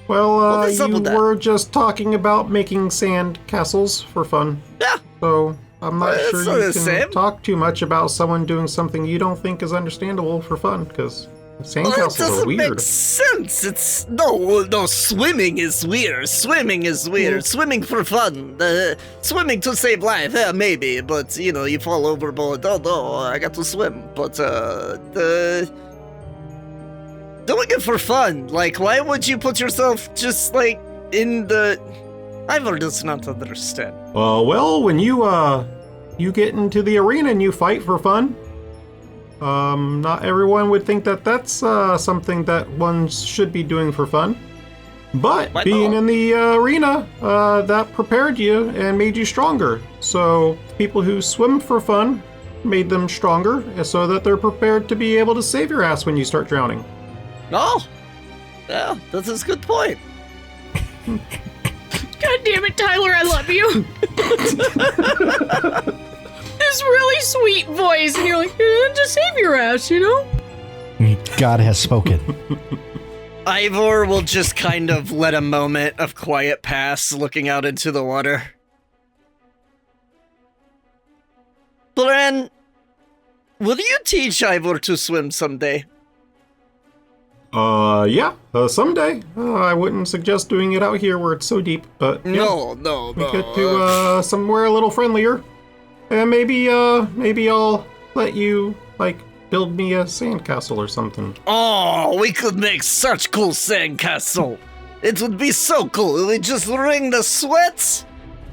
Well, you were just talking about making sand castles for fun. Yeah. So, I'm not sure you can talk too much about someone doing something you don't think is understandable for fun, because sand castles are weird. That doesn't make sense. It's... No, swimming is weird. Swimming is weird. Swimming for fun. Swimming to save life, yeah, maybe, but, you know, you fall overboard. Oh, no, I got to swim. But, doing it for fun. Like, why would you put yourself just, like, in the... Ivor does not understand. Well, when you get into the arena and you fight for fun, not everyone would think that that's something that one should be doing for fun. But being in the arena, that prepared you and made you stronger. So people who swim for fun made them stronger so that they're prepared to be able to save your ass when you start drowning. Oh, yeah, that's a good point. Good damn it, Tyler, I love you. This really sweet voice, and you're like, to save your ass, you know? God has spoken. Ivor will just kind of let a moment of quiet pass, looking out into the water. Bren, will you teach Ivor to swim someday? Yeah, someday. I wouldn't suggest doing it out here where it's so deep, but yeah. No. We get to somewhere a little friendlier, and maybe I'll let you build me a sandcastle or something. Oh, we could make such cool sandcastle. It would be so cool. We just wring the sweats,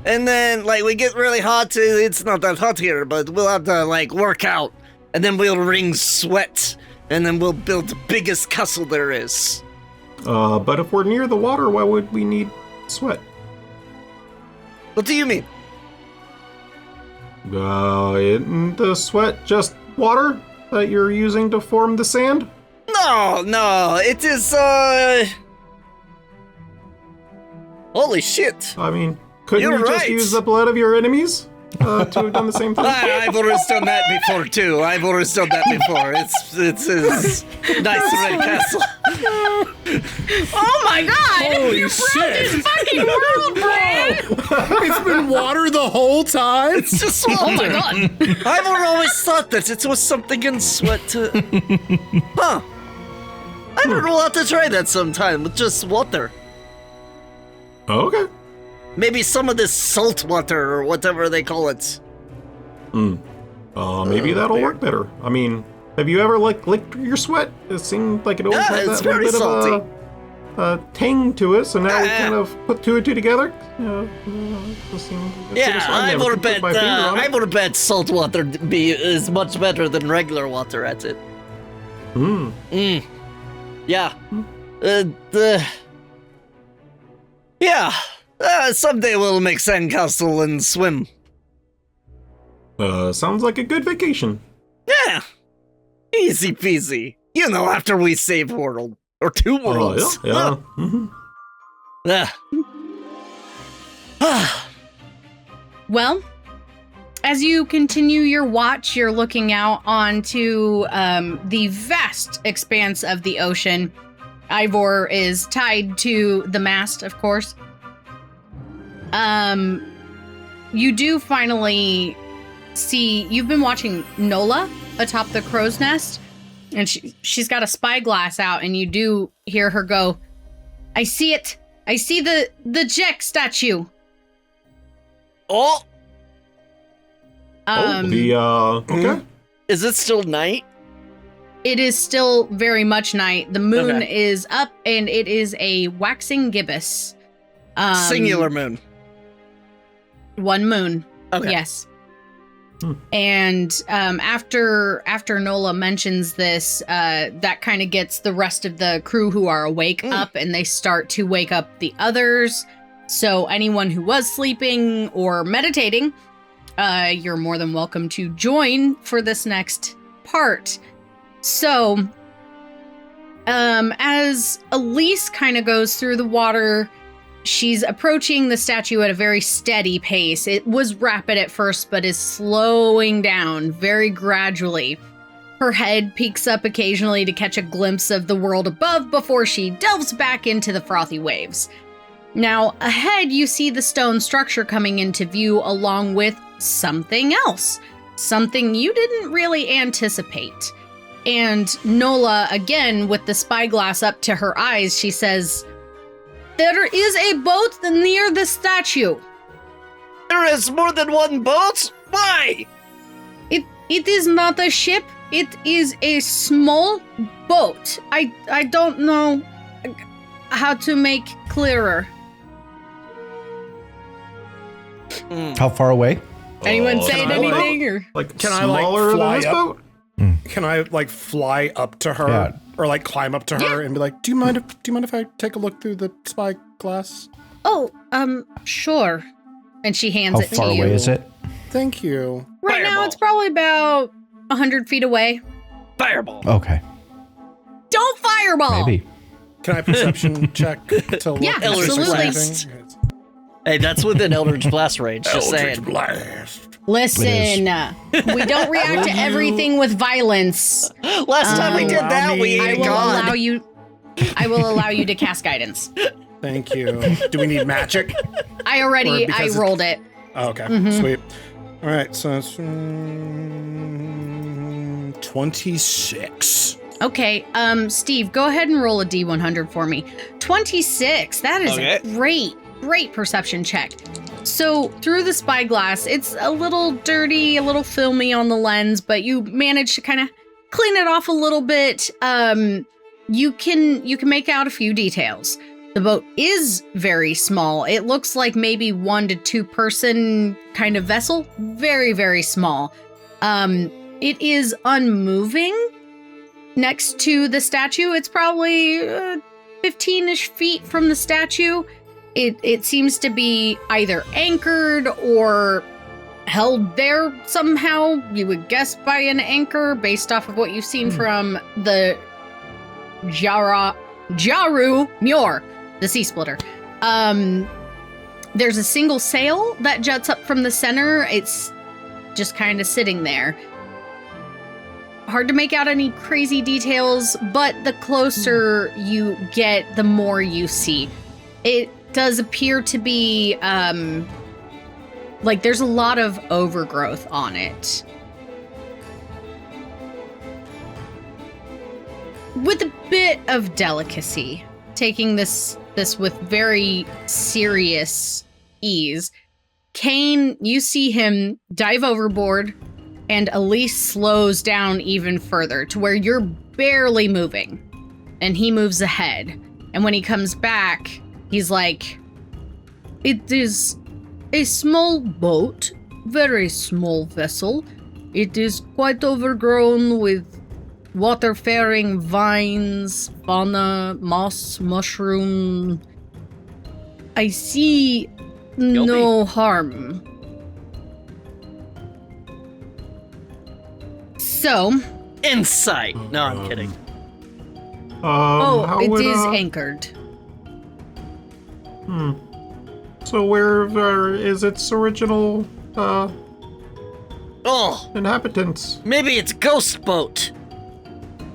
and then we get really hot. It's not that hot here, but we'll have to work out, and then we'll wring sweat. And then we'll build the biggest castle there is. But if we're near the water, why would we need sweat? What do you mean? Isn't the sweat just water that you're using to form the sand? No, it is, Holy shit. I mean, couldn't You're you just right. use the blood of your enemies to have done the same thing? I've always done that before, too. It's a nice red castle. Oh my god! Holy You shit. broke this fucking world, Bren! It's been water the whole time? It's just water. Oh my god! I've always thought that it was something in sweat to... Huh. I don't know how to try that sometime with just water. Okay. Maybe some of this salt water or whatever they call it. Maybe that'll work better. I mean, have you ever licked your sweat? It seemed like it always had it's that little very bit salty. of a tang to it, so now we kind of put two and two together. I would bet salt water is much better than regular water at it. Yeah. Someday we'll make sandcastle and swim. Sounds like a good vacation. Yeah. Easy peasy. You know, after we save world. Or two worlds. Yeah. Well, as you continue your watch, you're looking out onto the vast expanse of the ocean. Ivor is tied to the mast, of course. You do finally see, you've been watching Nola atop the crow's nest, and she's got a spyglass out, and you do hear her go, I see it. I see the Jack statue. Oh! Okay. Is it still night? It is still very much night. The moon Okay. is up, and it is a waxing gibbous. Singular moon. One moon. Okay. Yes. And after Nola mentions this, that kind of gets the rest of the crew who are awake up, and they start to wake up the others. So anyone who was sleeping or meditating, you're more than welcome to join for this next part. So, as Elise kind of goes through the water, she's approaching the statue at a very steady pace. It was rapid at first, but is slowing down very gradually. Her head peeks up occasionally to catch a glimpse of the world above before she delves back into the frothy waves. Now, ahead, you see the stone structure coming into view along with something else. Something you didn't really anticipate. And Nola, again, with the spyglass up to her eyes, she says, there is a boat near the statue. There is more than one boat? Why? It is not a ship. It is a small boat. I don't know how to make clearer. How far away? Anyone saying anything? Or? Can I smaller fly than this up? boat? Can I fly up to her, Yeah. or climb up to her and be like, "Do you mind if I take a look through the spyglass?" Oh, sure. And she hands How it to far you. away is it? Thank you. Right now, Fireball. it's probably about 100 feet away. Fireball. Okay, Don't fireball! maybe. Can I perception check to look? Yeah, and see if there's absolutely. anything? Hey, that's within Eldritch Blast range. Just saying. Blast. Listen, we don't react to everything with violence. Last time we did that, we ate a god. I will allow you to cast guidance. Thank you. Do we need magic? I rolled it. Oh, okay, sweet. All right, so it's 26. Okay, Steve, go ahead and roll a D100 for me. 26. That is a great perception check. So through the spyglass, it's a little dirty, a little filmy on the lens, but you manage to kind of clean it off a little bit. You can make out a few details. The boat is very small. It looks like maybe 1 to 2 person kind of vessel. Very, very small. It is unmoving next to the statue. It's probably 15-ish feet from the statue. It seems to be either anchored or held there somehow. You would guess by an anchor based off of what you've seen from the Jaru Muir, the sea splitter. There's a single sail that juts up from the center. It's just kind of sitting there. Hard to make out any crazy details, but the closer you get, the more you see. It does appear to be, like there's a lot of overgrowth on it. With a bit of delicacy, taking this with very serious ease, Kane, you see him dive overboard, and Elise slows down even further to where you're barely moving, and he moves ahead. And when he comes back, he's like, "It is a small boat, very small vessel. It is quite overgrown with water-faring vines, fauna, moss, mushroom. I see no harm." So, Insight. No, I'm kidding. it is anchored. So where is its original inhabitants? Maybe it's ghost boat.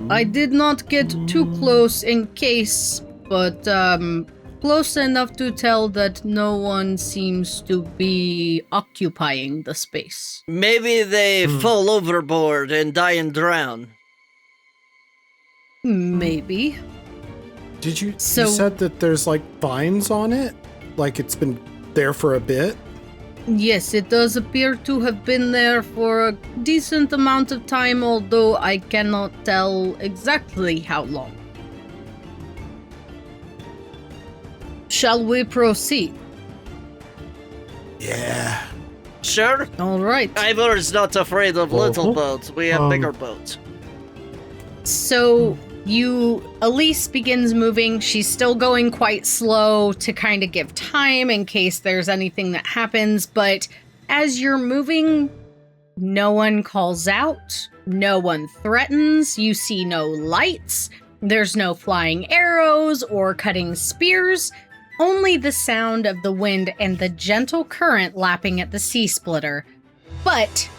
I did not get too close in case, but close enough to tell that no one seems to be occupying the space. Maybe they fall overboard and die and drown. Maybe. Did you said that there's like vines on it? Like it's been there for a bit? Yes, it does appear to have been there for a decent amount of time, although I cannot tell exactly how long. Shall we proceed? Yeah. Sure. All right. Ivor's not afraid of little boats. We have bigger boats. So Elise begins moving. She's still going quite slow to kind of give time in case there's anything that happens. But as you're moving, no one calls out. No one threatens. You see no lights. There's no flying arrows or cutting spears. Only the sound of the wind and the gentle current lapping at the sea splitter. But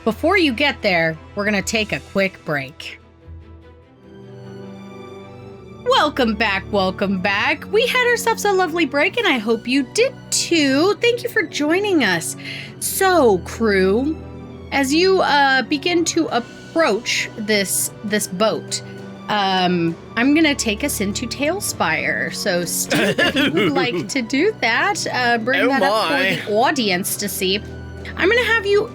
before you get there, we're going to take a quick break. Welcome back. We had ourselves a lovely break, and I hope you did too. Thank you for joining us. So, crew, as you begin to approach this boat, I'm gonna take us into Talespire. So, Steve, if you would like to do that, bring that up for the audience to see. I'm gonna have you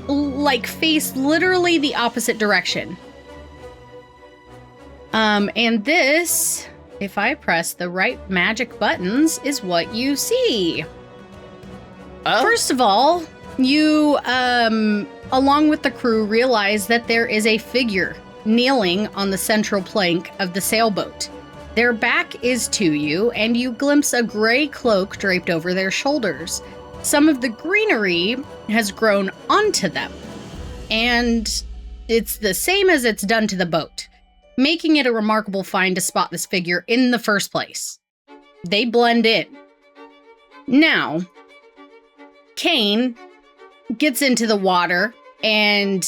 face literally the opposite direction. And this, if I press the right magic buttons, is what you see. Oh. First of all, you, along with the crew, realize that there is a figure kneeling on the central plank of the sailboat. Their back is to you, and you glimpse a gray cloak draped over their shoulders. Some of the greenery has grown onto them, and it's the same as it's done to the boat, making it a remarkable find to spot this figure in the first place. They blend in. Now, Kane gets into the water, and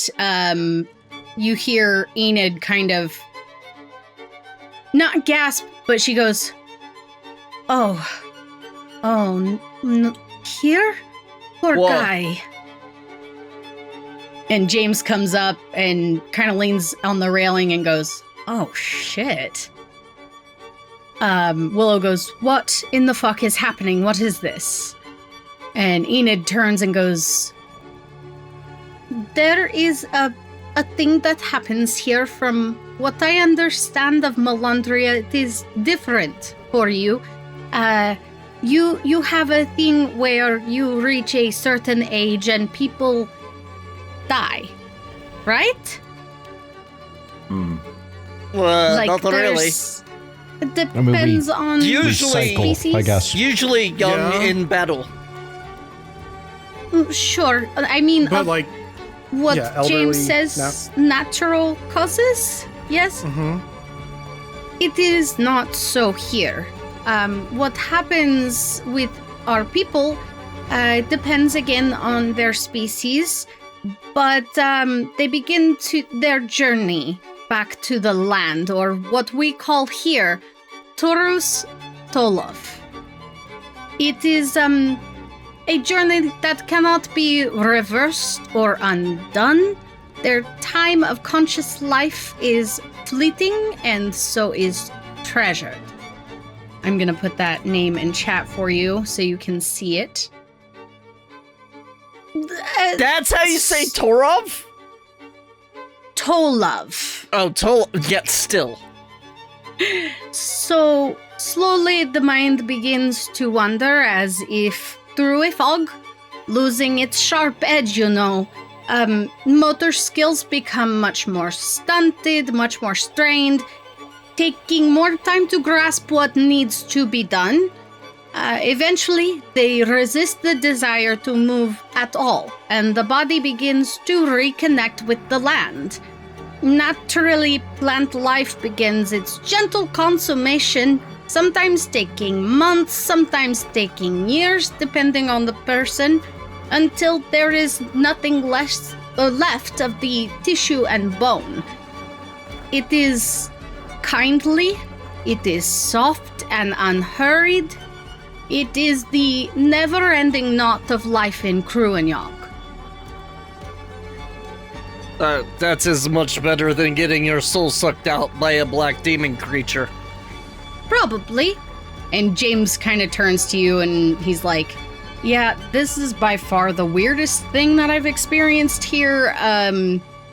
you hear Enid kind of not gasp, but she goes, here? Poor guy. And James comes up and kind of leans on the railing and goes, oh, shit. Willow goes, what in the fuck is happening? What is this? And Enid turns and goes, there is a thing that happens here. From what I understand of Melandria, it is different for you. You have a thing where you reach a certain age and people die, right? Well, Like, not really. It depends on Usually, species. I guess. Usually young in battle. Sure. I mean, But like, what yeah, elderly, James says, natural causes? Yes? mhm. It is not so here. What happens with our people depends again on their species, but they begin their journey back to the land, or what we call here, Torus Tolov. It is a journey that cannot be reversed or undone. Their time of conscious life is fleeting, and so is treasured. I'm gonna put that name in chat for you so you can see it. That's how you say Torov? Tolov. Oh, yet still. So, slowly the mind begins to wander as if through a fog, losing its sharp edge, motor skills become much more stunted, much more strained, taking more time to grasp what needs to be done. Eventually, they resist the desire to move at all, and the body begins to reconnect with the land. Naturally, plant life begins its gentle consummation, sometimes taking months, sometimes taking years, depending on the person, until there is nothing left of the tissue and bone. It is kindly, it is soft and unhurried. It is the never-ending knot of life in Cruinneog. That's as much better than getting your soul sucked out by a black demon creature. Probably. And James kind of turns to you and he's like, yeah, this is by far the weirdest thing that I've experienced here.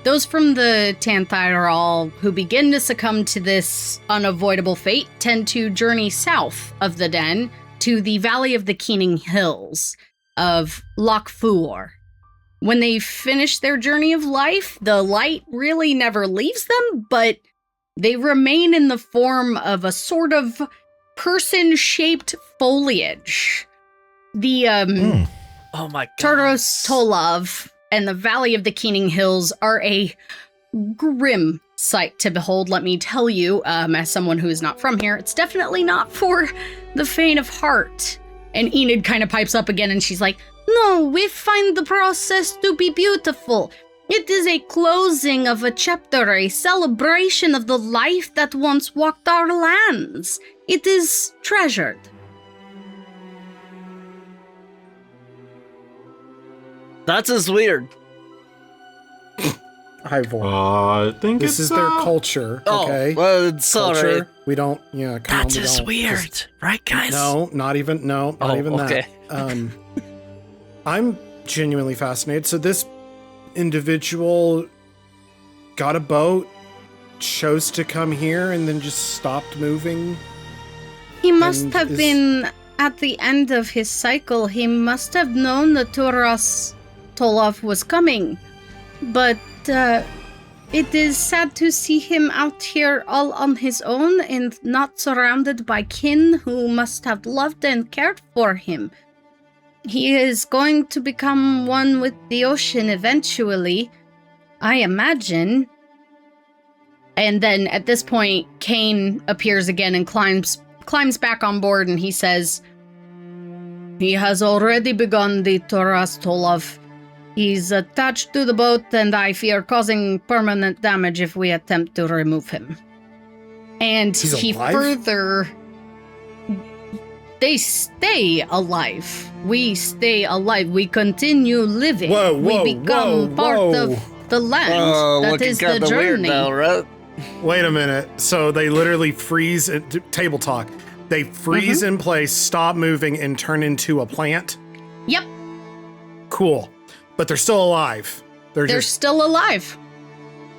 Those from the Tanthyral who begin to succumb to this unavoidable fate tend to journey south of the den to the Valley of the Keening Hills of Loch Fuadain. When they finish their journey of life, the light really never leaves them, but they remain in the form of a sort of person-shaped foliage. The Oh my god. Turdos Tolov and the Valley of the Keening Hills are a grim sight to behold, let me tell you, as someone who is not from here. It's definitely not for the faint of heart. And Enid kind of pipes up again and she's like, no, we find the process to be beautiful. It is a closing of a chapter, a celebration of the life that once walked our lands. It is treasured. That's as weird. Ivor. I think This is their culture, okay? Oh, well, it's Culture. alright. We don't, yeah, come on. That's we as don't weird, just- right, guys? not even okay. that. I'm genuinely fascinated. So this individual got a boat, chose to come here, and then just stopped moving. He must And have is- been at the end of his cycle. He must have known that Turas Tolov was coming. But it is sad to see him out here all on his own and not surrounded by kin who must have loved and cared for him. He is going to become one with the ocean eventually, I imagine. And then at this point, Kane appears again and climbs back on board, and he says, He has already begun the Torastolov. He's attached to the boat, and I fear causing permanent damage if we attempt to remove him. And he further... They stay alive. We stay alive. We continue living. We become part of the land. That is the journey. Now, right? Wait a minute. So they literally freeze, table talk. They freeze in place, stop moving, and turn into a plant? Yep. Cool. But they're still alive. They're still alive.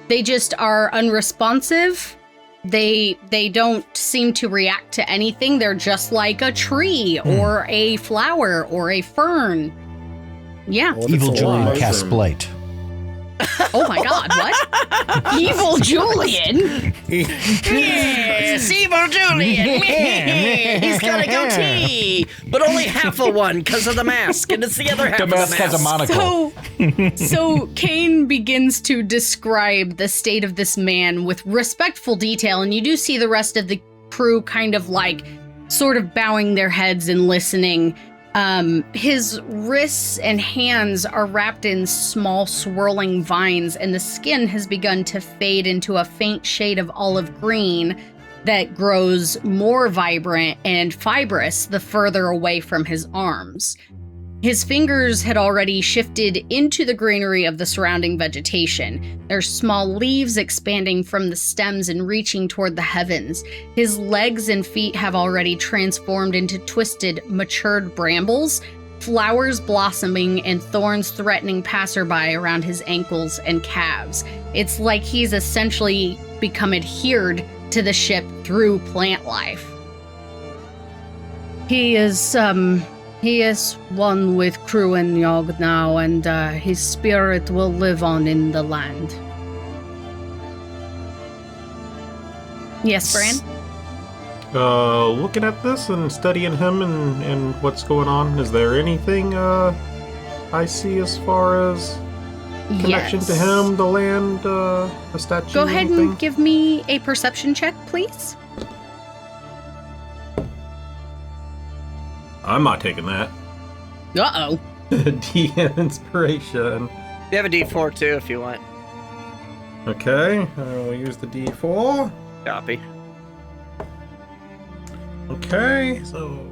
They just are unresponsive. They don't seem to react to anything. They're just like a tree or a flower or a fern. Yeah. Well, Evil Julian casts Blight. Oh my god, what? Evil Julian? Yes, Evil Julian. He's got a goatee, but only half of one because of the mask, and it's the other half the of the mask. has a monocle. So Kane begins to describe the state of this man with respectful detail, and you do see the rest of the crew kind of like sort of bowing their heads and listening. His wrists and hands are wrapped in small swirling vines, and the skin has begun to fade into a faint shade of olive green that grows more vibrant and fibrous the further away from his arms. His fingers had already shifted into the greenery of the surrounding vegetation. There's small leaves expanding from the stems and reaching toward the heavens. His legs and feet have already transformed into twisted, matured brambles, flowers blossoming and thorns threatening passerby around his ankles and calves. It's like he's essentially become adhered to the ship through plant life. He is one with Cruinneog now, and his spirit will live on in the land. Yes, Bran? Looking at this and studying him and what's going on, is there anything I see as far as connection to him, the land, the statue? Go ahead and give me a perception check, please. I'm not taking that. Uh-oh. DM inspiration. You have a D4 too if you want. Okay, we'll use the D4. Copy. Okay, so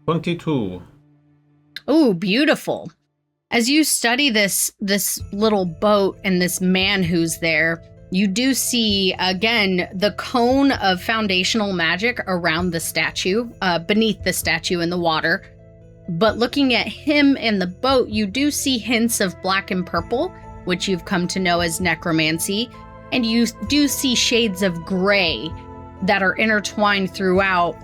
22. Ooh, beautiful. As you study this little boat and this man who's there, you do see, again, the cone of foundational magic around the statue, beneath the statue in the water. But looking at him and the boat, you do see hints of black and purple, which you've come to know as necromancy. And you do see shades of gray that are intertwined throughout,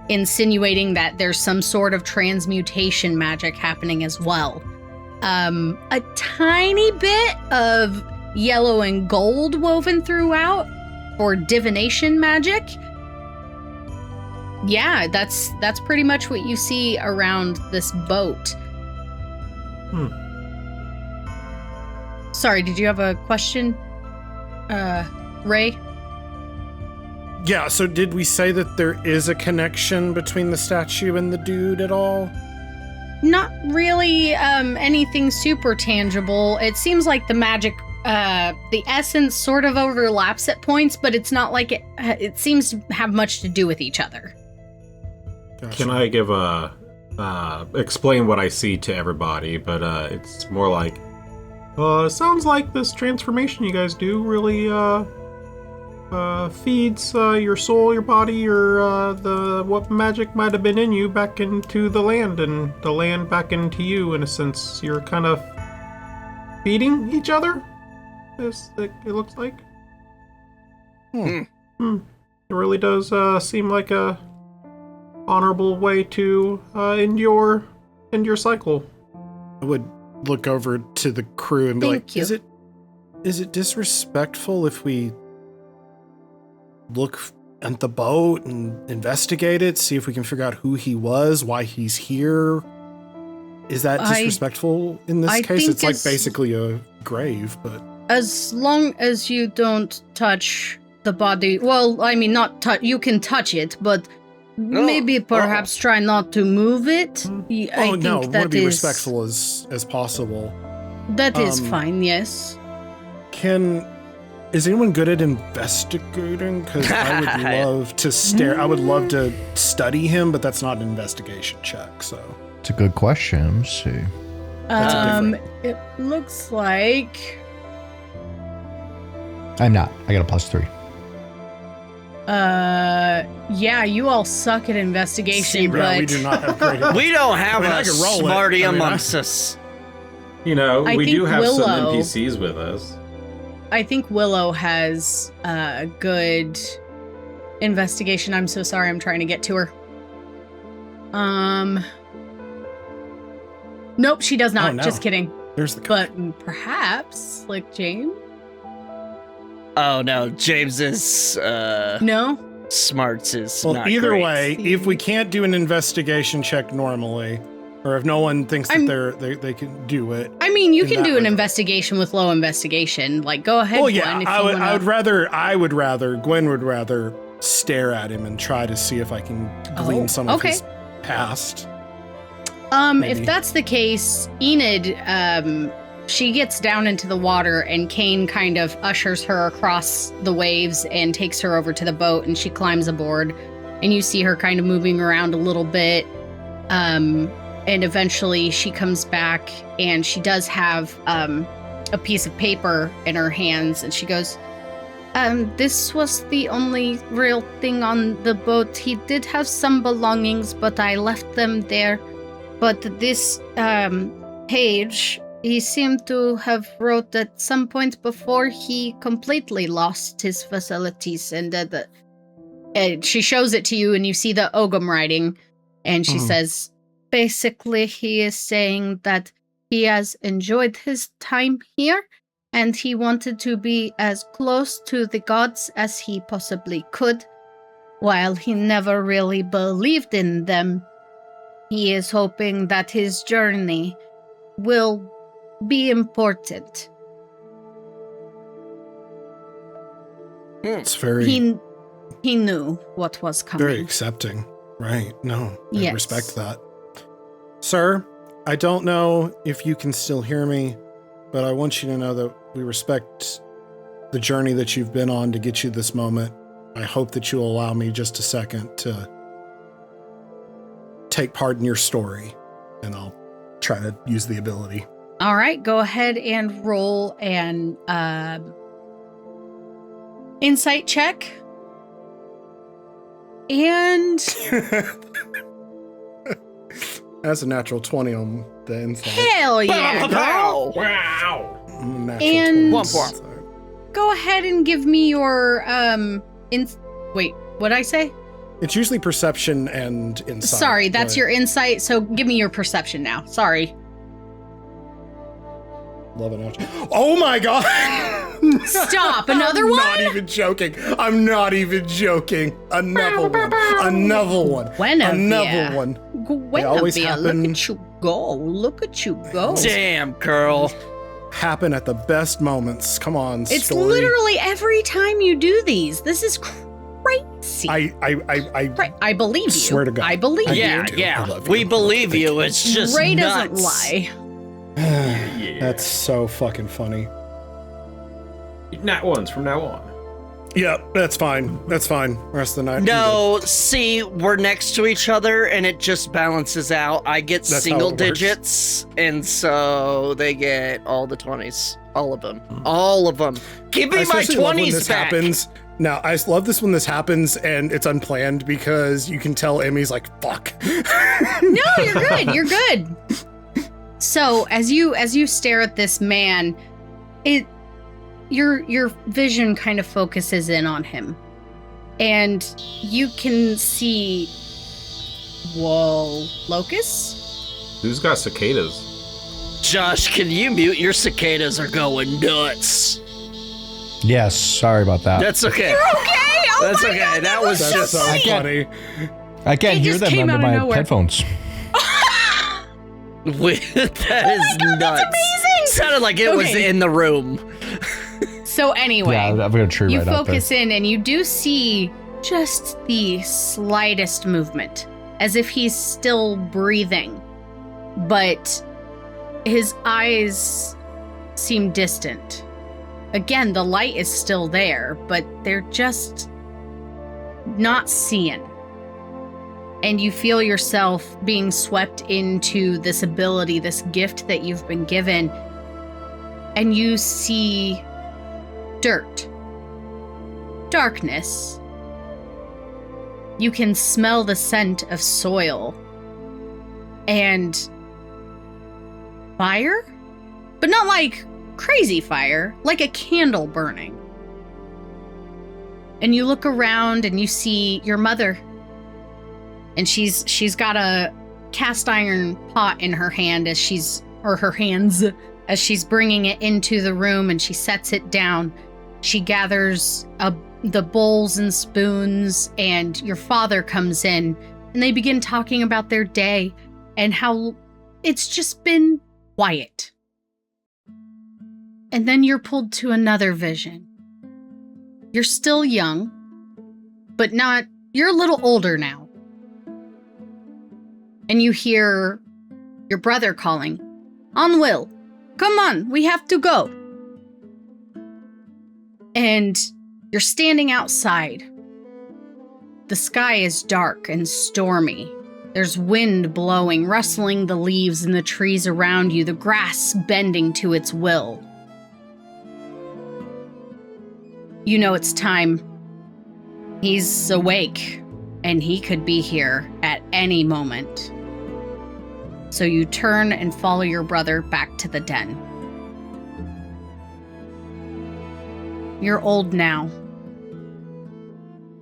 insinuating that there's some sort of transmutation magic happening as well. A tiny bit of yellow and gold woven throughout for divination magic. Yeah, that's pretty much what you see around this boat. Sorry, did you have a question, Ray? Yeah, so did we say that there is a connection between the statue and the dude at all? Not really anything super tangible. It seems like the magic, the essence sort of overlaps at points, but it's not like it seems to have much to do with each other. Gotcha. Can I give explain what I see to everybody, but it's more like, sounds like this transformation you guys do really feeds your soul, your body, or what magic might have been in you back into the land, and the land back into you. In a sense, you're kind of feeding each other. It looks like. It really does seem like a honorable way to end your cycle. I would look over to the crew and be Thank you. is it disrespectful if we look at the boat and investigate it, see if we can figure out who he was, why he's here? Is that disrespectful in this case? It's like basically a grave, but... As long as you don't touch the body, well, I mean, not touch, you can touch it, but Maybe perhaps try not to move it. I think no, want to that be is respectful as possible. that is fine. Yes. Is anyone good at investigating? Because I would love to stare. I would love to study him, but that's not an investigation check. So It's a good question. Let's see. It looks like I'm not. I got a +3. yeah, you all suck at investigation, yeah, but we do not have great. We don't have I a can roll it. smarty I mean, amongst us. You know, I we think do have some Willow- NPCs with us. I think Willow has good investigation. I'm so sorry, I'm trying to get to her. Nope, she does not. Oh, no. Just kidding. There's the. But perhaps, like James? Oh no, James is No? smarts is Well, not either great. way, if we can't do an investigation check normally, or if no one thinks that they can do it. I mean, you In can that do an regard. investigation with low investigation. Like, go ahead, Well, Gwen, yeah, if I you would. wanna... I would rather. Gwen would rather stare at him and try to see if I can glean some of okay. his past. If maybe. that's the case, Enid, she gets down into the water and Kane kind of ushers her across the waves and takes her over to the boat and she climbs aboard and you see her kind of moving around a little bit. And eventually she comes back and she does have a piece of paper in her hands and she goes, this was the only real thing on the boat. He did have some belongings, but I left them there. But this page, he seemed to have wrote at some point before he completely lost his facilities. And she shows it to you and you see the Ogum writing. And she says, basically, he is saying that he has enjoyed his time here and he wanted to be as close to the gods as he possibly could. While he never really believed in them, he is hoping that his journey will be important. It's very, He knew what was coming. very accepting. Right? No, I Yes. respect that, sir. I don't know if you can still hear me, but I want you to know that we respect the journey that you've been on to get you this moment. I hope that you'll allow me just a second to take part in your story, and I'll try to use the ability. All right, go ahead and roll an insight check. And That's a natural 20 on the inside. hell yeah, girl. Wow! Natural And- 20 on One the more. inside. Go ahead and give me your wait, what'd I say? It's usually perception and insight. Sorry, that's but your insight, so give me your perception now. Sorry. love it. Natural. Oh my god! Stop, another I'm one? not even joking. I'm not even joking. Another one. Another one. Guinevere. Another one. They always Guinevere, happen. look at you go. Look at you go. Damn, girl. Happen at the best moments. Come on, It's story. literally every time you do these. This is crazy. I believe you. Swear to God. I believe I you. Yeah, do. I yeah. love We you. believe you. It's just Ray nuts. doesn't lie. That's so fucking funny. Nat ones from now on. Yeah, that's fine. That's fine. Rest of the night. No, see, we're next to each other and it just balances out. I get That's how single it works. digits, and so they get all the 20s. All of them. All of them. Give me I my especially love when 20s this back. happens. Now, I love this when this happens and it's unplanned because you can tell Emmy's like, fuck. No, you're good. You're good. So as you stare at this man, your vision kind of focuses in on him, and you can see. Whoa, Locust? Who's got cicadas? Josh, can you mute? Your cicadas are going nuts. Yes, sorry about that. That's okay. You're okay. Oh That's my okay. God, That was That's just so funny. I can't It hear just them came under out of my nowhere. headphones. that is nuts. That's amazing. Sounded like it was Okay. in the room. So anyway. Yeah, I'm gonna tree You right out there. focus in and you do see just the slightest movement, as if he's still breathing, but his eyes seem distant. Again, the light is still there, but they're just not seeing. And you feel yourself being swept into this ability, this gift that you've been given, and you see dirt, darkness. You can smell the scent of soil and fire, but not like crazy fire, like a candle burning. And you look around and you see your mother, and she's got a cast iron pot in her hand her hands as she's bringing it into the room, and she sets it down. She gathers the bowls and spoons, and your father comes in, and they begin talking about their day and how it's just been quiet. And then you're pulled to another vision. You're still young, but you're a little older now. And you hear your brother calling, "Onwill, come on, we have to go." And you're standing outside. The sky is dark and stormy. There's wind blowing, rustling the leaves in the trees around you, the grass bending to its will. You know it's time. He's awake, and he could be here at any moment. So you turn and follow your brother back to the den. You're old now.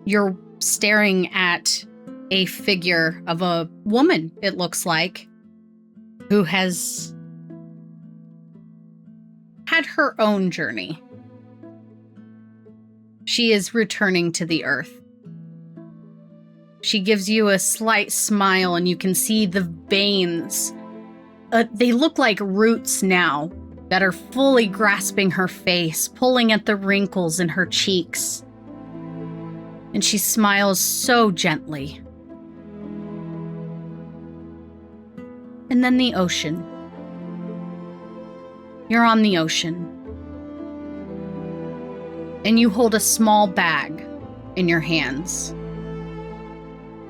You're staring at a figure of a woman, it looks like, who has had her own journey. She is returning to the earth. She gives you a slight smile, and you can see the veins. They look like roots now that are fully grasping her face, pulling at the wrinkles in her cheeks. And she smiles so gently. And then the ocean. You're on the ocean. And you hold a small bag in your hands.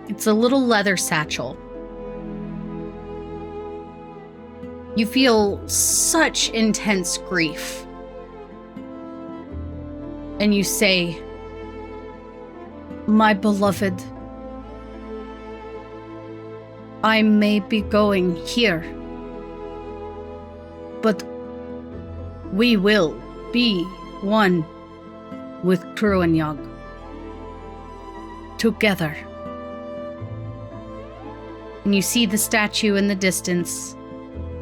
It's a little leather satchel. You feel such intense grief. And you say, "My beloved, I may be going here, but we will be one with Cruinneog. Together." And you see the statue in the distance,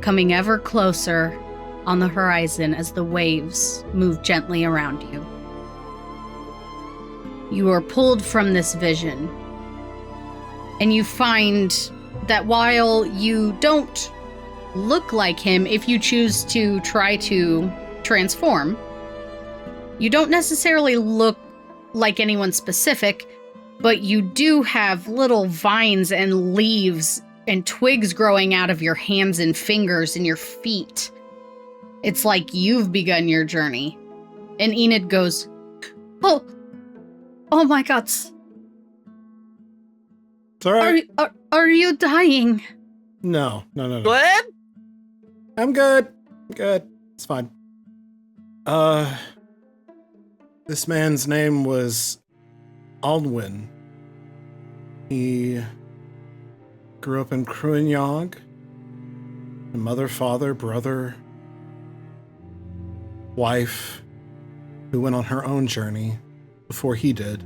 coming ever closer on the horizon as the waves move gently around you. You are pulled from this vision, and you find that while you don't look like him, if you choose to try to transform, you don't necessarily look like anyone specific, but you do have little vines and leaves and twigs growing out of your hands and fingers and your feet. It's like you've begun your journey. And Enid goes, Oh my God. It's all right. Are you dying? No. What? I'm good. It's fine. This man's name was Aldwin. He grew up in Cruinneog. Mother, father, brother, wife, who went on her own journey before he did.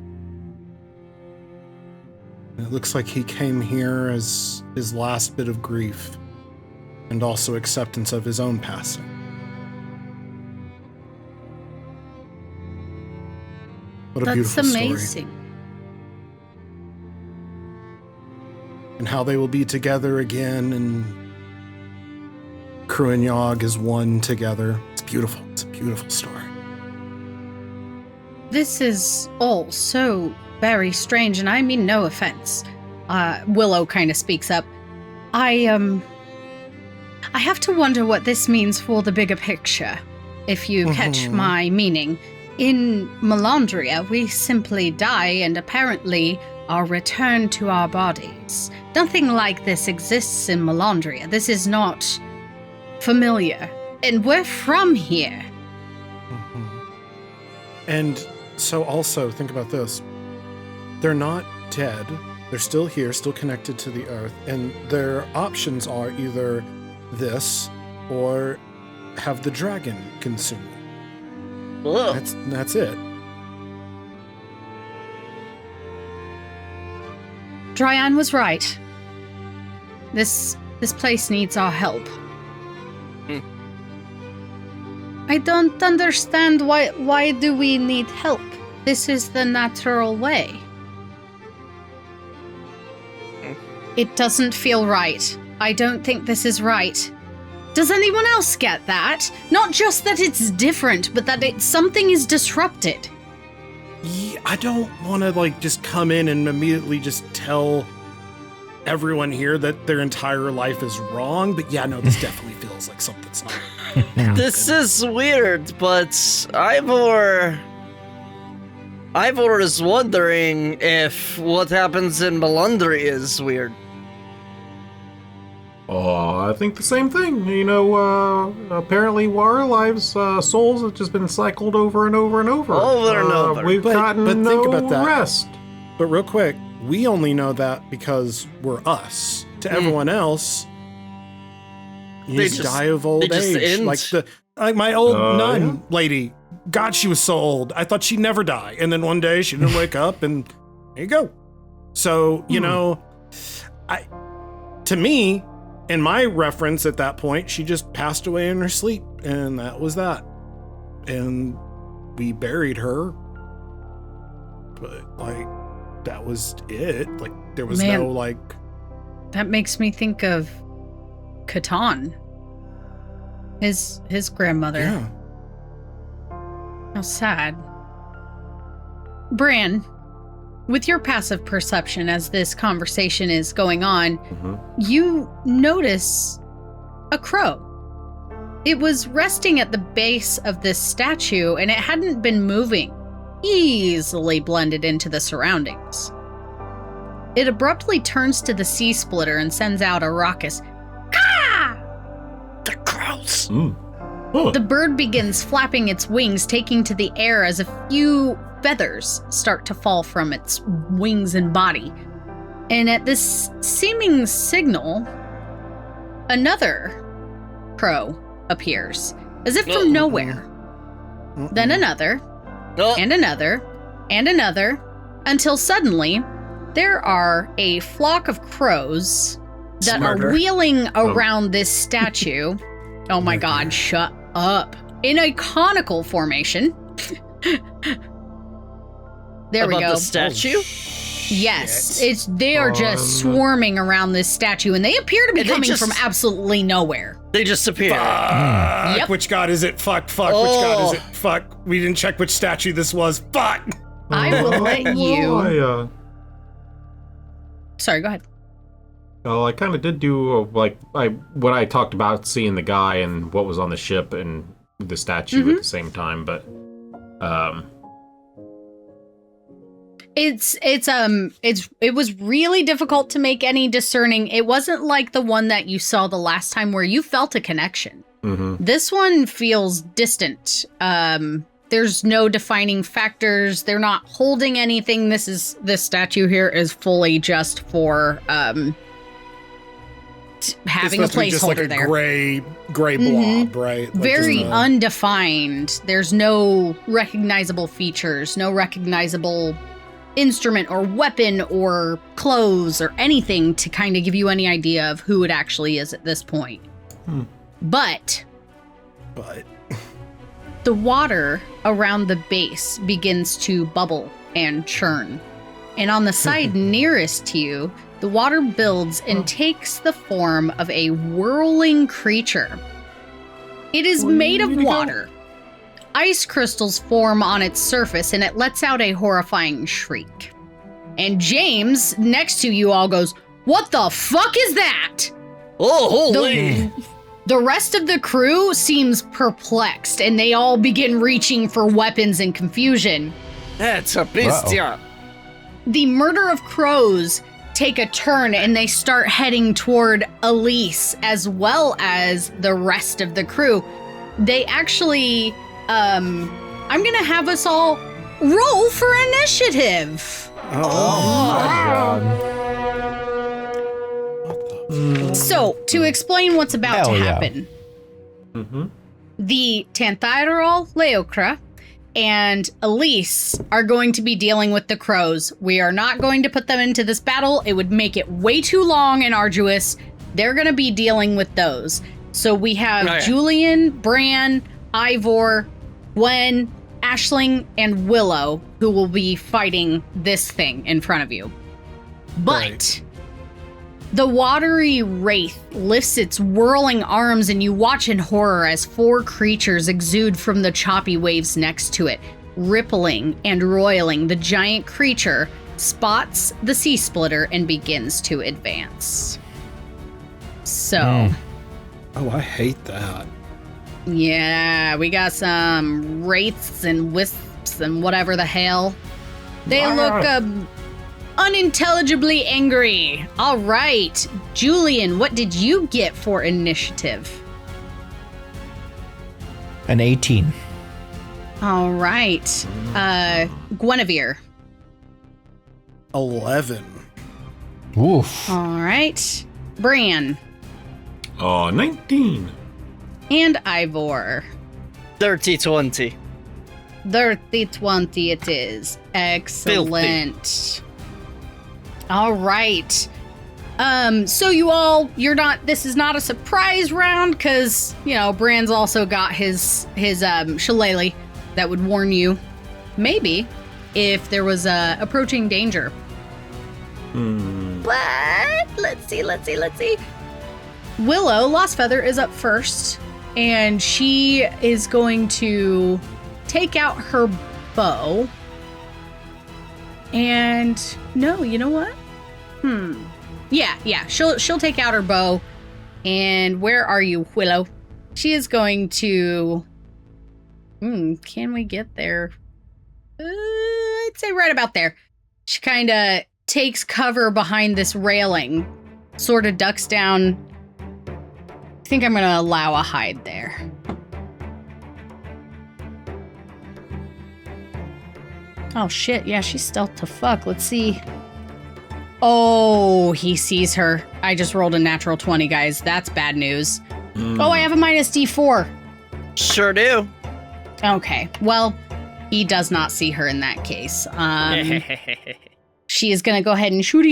And it looks like he came here as his last bit of grief, and also acceptance of his own passing. What a That's beautiful story. amazing. And how they will be together again, and Cruinneog is one together. It's beautiful. It's a beautiful story. This is all so very strange, and I mean no offense. Willow kind of speaks up. I have to wonder what this means for the bigger picture, if you catch my meaning. In Melandria, we simply die and apparently are returned to our bodies. Nothing like this exists in Melandria. This is not familiar. And we're from here. And so also, think about this. They're not dead. They're still here, still connected to the earth. And their options are either this or have the dragon consume them. That's it. Dryan was right. This place needs our help. I don't understand why do we need help? This is the natural way. It doesn't feel right. I don't think this is right. Does anyone else get that? Not just that it's different, but that something is disrupted. Yeah, I don't want to just come in and immediately just tell everyone here that their entire life is wrong, but yeah, no, this definitely feels like something's not. This is weird, but Ivor is wondering if what happens in Melandria is weird. Oh, I think the same thing. Apparently our lives, souls have just been cycled over and over and over. Over and over. We've gotten but no think about that. rest. But real quick, we only know that because we're us. To everyone else, you just die of old age. Like my old nun lady. God, she was so old. I thought she'd never die. And then one day she didn't wake up and there you go. So, to me, in my reference at that point, she just passed away in her sleep, and that was that. And we buried her, but that was it. There was no That makes me think of Catan, his grandmother. Yeah. How sad. Bran, with your passive perception as this conversation is going on, you notice a crow. It was resting at the base of this statue, and it hadn't been moving, easily blended into the surroundings. It abruptly turns to the sea splitter and sends out a raucous "Caw!" The crows. The bird begins flapping its wings, taking to the air as a few feathers start to fall from its wings and body. And at this seeming signal, another crow appears, as if from nowhere. Then another, and another, and another, until suddenly there are a flock of crows that are wheeling around this statue. Oh my God, shut up. In a conical formation. There we go. The statue? Yes, they are just swarming around this statue, and they appear to be coming from absolutely nowhere. They just appear. Yep. Which god is it? Fuck. Which god is it? Fuck. We didn't check which statue this was. Fuck. I will let you. Sorry, go ahead. Well, I kind of did do what I talked about seeing the guy and what was on the ship and the statue at the same time, but it was really difficult to make any discerning. It wasn't like the one that you saw the last time where you felt a connection. This one feels distant. There's no defining factors. They're not holding anything. This statue here is fully just for having a placeholder just like a there. Gray blob, right? Very undefined. There's no recognizable features, no recognizable instrument or weapon or clothes or anything to kind of give you any idea of who it actually is at this point. But the water around the base begins to bubble and churn. And on the side nearest to you, the water builds and takes the form of a whirling creature. It is made of water. Ice crystals form on its surface, and it lets out a horrifying shriek. And James, next to you all, goes, "What the fuck is that?" Oh, holy! The rest of the crew seems perplexed, and they all begin reaching for weapons in confusion. That's a bestia. The murder of crows take a turn, and they start heading toward Elise as well as the rest of the crew. They actually, I'm gonna have us all roll for initiative. So, to explain what's about to happen, the Tanthairol Leocra and Elise are going to be dealing with the crows. We are not going to put them into this battle. It would make it way too long and arduous. They're going to be dealing with those. So we have Julian, Bran, Ivor, Gwen, Aisling, and Willow who will be fighting this thing in front of you. But the watery wraith lifts its whirling arms, and you watch in horror as 4 creatures exude from the choppy waves next to it. Rippling and roiling, the giant creature spots the sea splitter and begins to advance. So. Oh, I hate that. Yeah, we got some wraiths and wisps and whatever the hell. They look unintelligibly angry. All right, Julian, what did you get for initiative? An 18. All right, Guinevere. 11. Oof. All right, Bran. 19. And Ivor. 30-20. 30-20 it is. Excellent. Filthy. All right. So this is not a surprise round because, Bran's also got his shillelagh that would warn you, maybe, if there was approaching danger. But let's see. Willow, Lost Feather, is up first, and she is going to take out her bow. And no, you know what? Yeah. She'll take out her bow. And where are you, Willow? She is going to. Can we get there? I'd say right about there. She kind of takes cover behind this railing, sort of ducks down. I think I'm going to allow a hide there. Oh shit, yeah, she's stealth to fuck. Let's see. Oh, he sees her. I just rolled a natural 20, guys. That's bad news. Oh, I have a minus D4. Sure do. Okay, well, he does not see her in that case. She is gonna go ahead and shoot,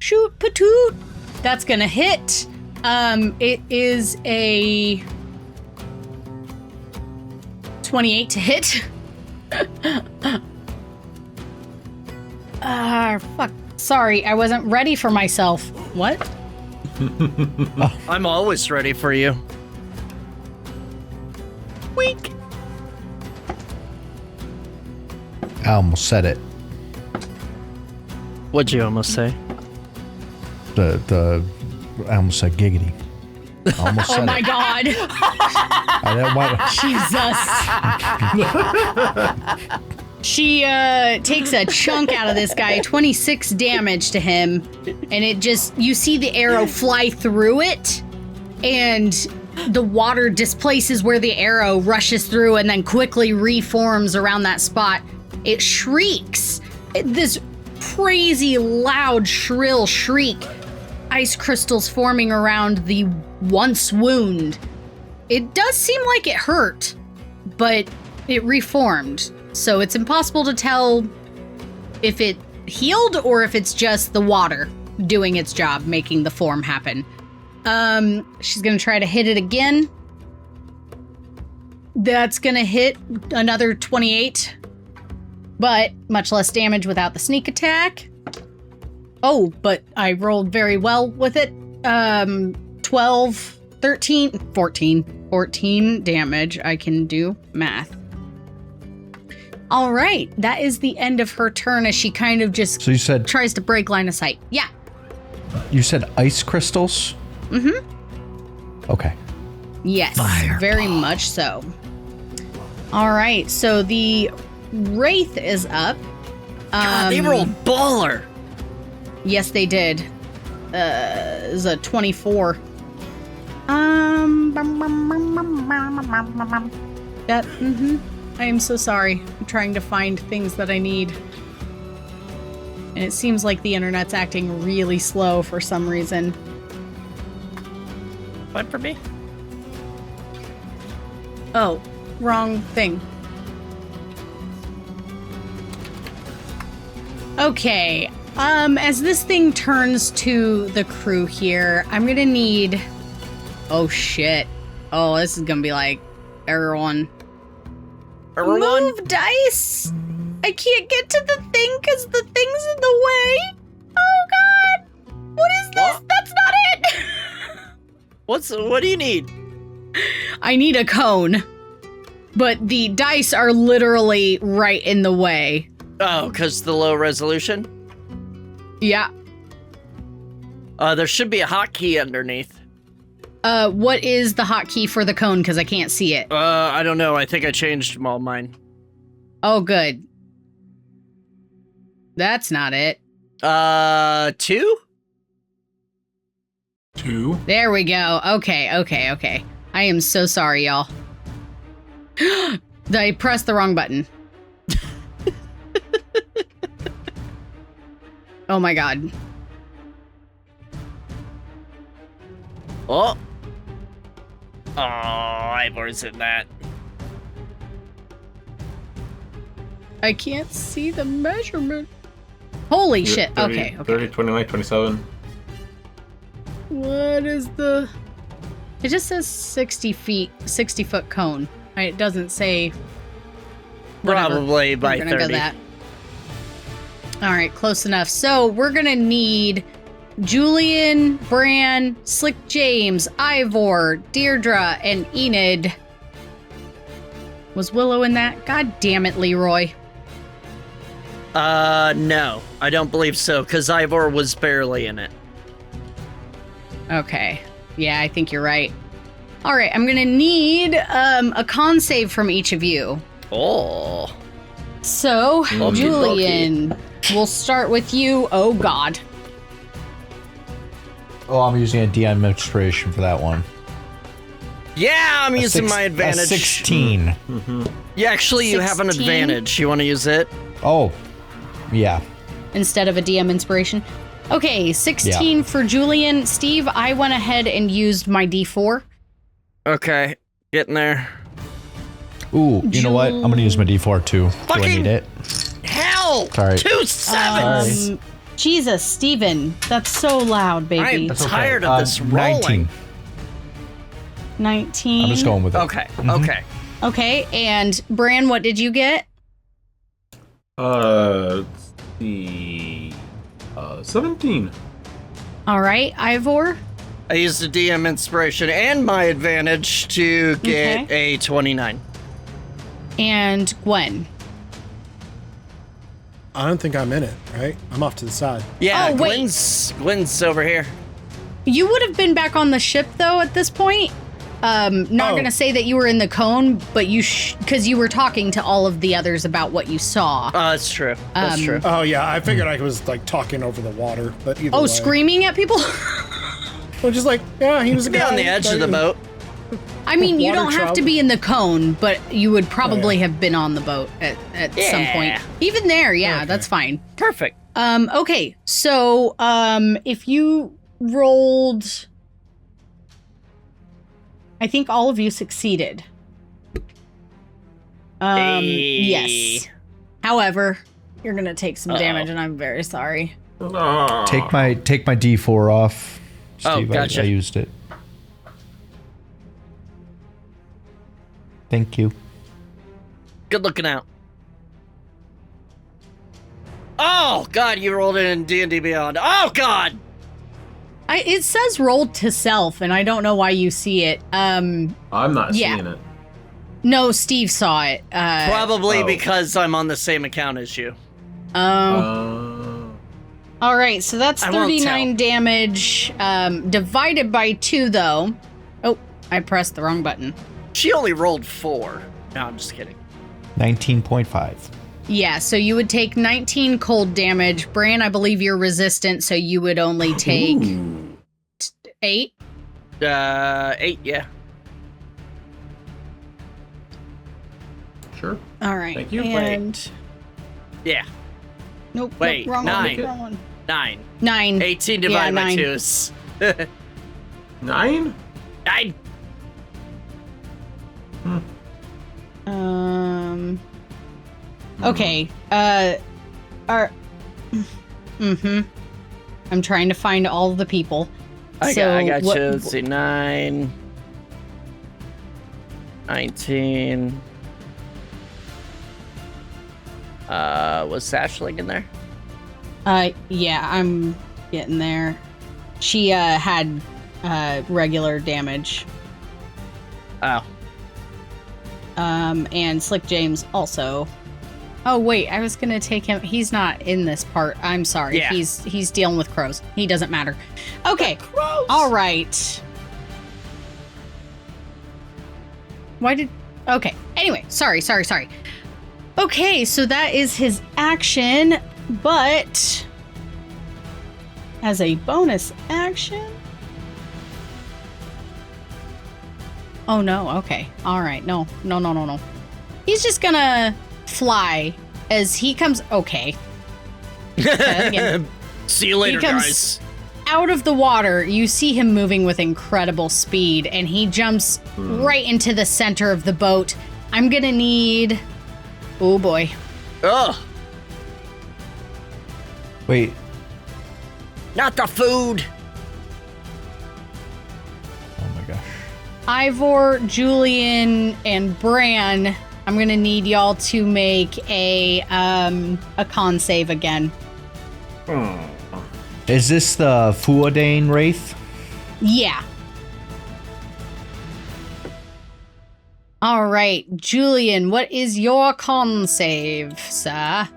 patoot. That's gonna hit. It is a 28 to hit. Fuck. Sorry, I wasn't ready for myself. What? I'm always ready for you. Weak. I almost said it. What'd you almost say? I almost said giggity. I almost said Oh my it. god. I didn't want Jesus. She takes a chunk out of this guy, 26 damage to him, and you see the arrow fly through it, and the water displaces where the arrow rushes through and then quickly reforms around that spot. It shrieks. This crazy, loud, shrill shriek. Ice crystals forming around the once wound. It does seem like it hurt, but it reformed. So it's impossible to tell if it healed or if it's just the water doing its job, making the form happen. She's gonna try to hit it again. That's gonna hit another 28, but much less damage without the sneak attack. Oh, but I rolled very well with it. 12, 13, 14 damage. I can do math. All right, that is the end of her turn as she kind of just So you said tries to break line of sight. Yeah. you said ice crystals? Mm-hmm. Okay. Yes, very much so. All right, so the Wraith is up. God, they rolled baller. Yes, they did. It was a 24. That, I am so sorry. I'm trying to find things that I need. And it seems like the internet's acting really slow for some reason. What for me? Oh, wrong thing. Okay, as this thing turns to the crew here, I'm gonna need... Oh, shit. Oh, this is gonna be like... Everyone. Move dice! I can't get to the thing because the thing's in the way! Oh, God! What is this? What? That's not it! What do you need? I need a cone. But the dice are literally right in the way. Oh, because the low resolution? Yeah. There should be a hotkey underneath. What is the hotkey for the cone? Because I can't see it. I don't know. I think I changed all mine. Oh, good. That's not it. 2? 2. There we go. Okay. I am so sorry, y'all. I pressed the wrong button. Oh my god. Oh. Oh, Ivor's in that. I can't see the measurement. Holy shit. 30, Okay. 30, 29, 27. What is the... It just says 60 foot cone. It doesn't say... whatever. Probably by We're gonna 30. go that. All right, close enough. So we're gonna need Julian, Bran, Slick James, Ivor, Deirdre, and Enid. Was Willow in that? God damn it, Leroy. No. I don't believe so, because Ivor was barely in it. Okay. Yeah, I think you're right. All right, I'm gonna need a con save from each of you. Oh. So, Lucky, Julian, we'll start with you. Oh, God. Oh, I'm using a DM Expiration for that one. Yeah, I'm using my A advantage. 16. Yeah, actually, you have an 16? advantage. You want to use it? Oh, yeah. Instead of a DM inspiration. Okay, 16 for Julian. Steve, I went ahead and used my D4. Okay, getting there. Ooh, you know what? I'm gonna use my D4 too. Do I need it? Hell! Sorry. 2 7s! Jesus, Steven, that's so loud, baby. I'm tired of this rolling. 19. 19. I'm just going with it. Okay, okay. Okay, and Bran, what did you get? Let's see. 17. All right, Ivor. I used a DM inspiration and my advantage to get a 29. And Gwen. I don't think I'm in it, right? I'm off to the side. Yeah, Oh, wait. Gwen's over here. You would have been back on the ship, though, at this point. Not Oh. gonna say that you were in the cone, but you because you were talking to all of the others about what you saw. That's true. That's true. Oh yeah, I figured I was like talking over the water, but either Oh, way. screaming at people? Well, just like, yeah, he was a Be guy on the edge of the boat. I mean, you Water don't have to travel. be in the cone, but you would probably have been on the boat at some Yeah. point. Even there, yeah, Okay. that's fine. Perfect. Okay, so if you rolled, I think all of you succeeded. Yes. However, you're gonna take some damage, and I'm very sorry. Oh. Take my D4 off. Oh, Steve, gotcha. I used it. Thank you. Good looking out. Oh, God, you rolled it in D&D Beyond. Oh, God! It says rolled to self, and I don't know why you see it. I'm not Yeah. seeing it. No, Steve saw it. Probably because I'm on the same account as you. All right, so that's 39 damage divided by 2, though. Oh, I pressed the wrong button. She only rolled 4. No, I'm just kidding. 19.5. Yeah, so you would take 19 cold damage. Bran, I believe you're resistant, so you would only take 8. 8, yeah. Sure. All right. Thank you. And Yeah. nope. Wait, wrong 9. one. Wrong one. 9. 9. 18 divided by 9. 2 is 9? 9. Okay. I'm trying to find all of the people. I got you. Let's see. 9. 19. Was Sashling in there? Yeah, I'm getting there. She had regular damage. Oh. And Slick James also. Oh wait, I was gonna take him. He's not in this part. I'm sorry. Yeah. He's dealing with crows. He doesn't matter. Okay. Crows. All right. Why did? Okay. Anyway, sorry. Okay, so that is his action, but as a bonus action. Oh no. Okay. All right. No. He's just gonna fly as he comes. Okay. Again. See you later, He comes guys. out of the water. You see him moving with incredible speed, and he jumps right into the center of the boat. I'm gonna need. Oh boy. Ugh. Wait, Not the food. oh my gosh. Ivor, Julian, and Bran. I'm gonna need y'all to make a con save again. Is this the Fuadain Wraith? Yeah. All right, Julian, what is your con save, sir?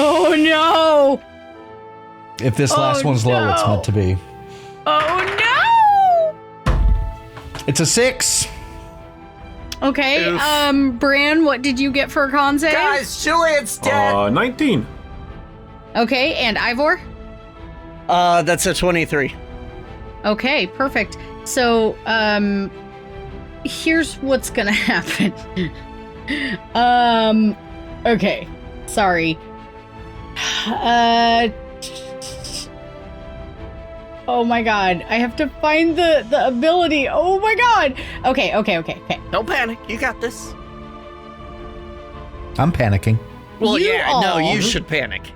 Oh no! If this last one's low, it's meant to be. Oh no! It's a 6. Okay, Oof. Bran, what did you get for a con save? Guys, Julian's dead. 19. Okay, and Ivor? That's a 23. Okay, perfect. So, here's what's gonna happen. Okay, sorry. Oh my god, I have to find the ability. Oh my god. Okay. Don't panic. You got this. I'm panicking. Well, You yeah, no, all- you should panic.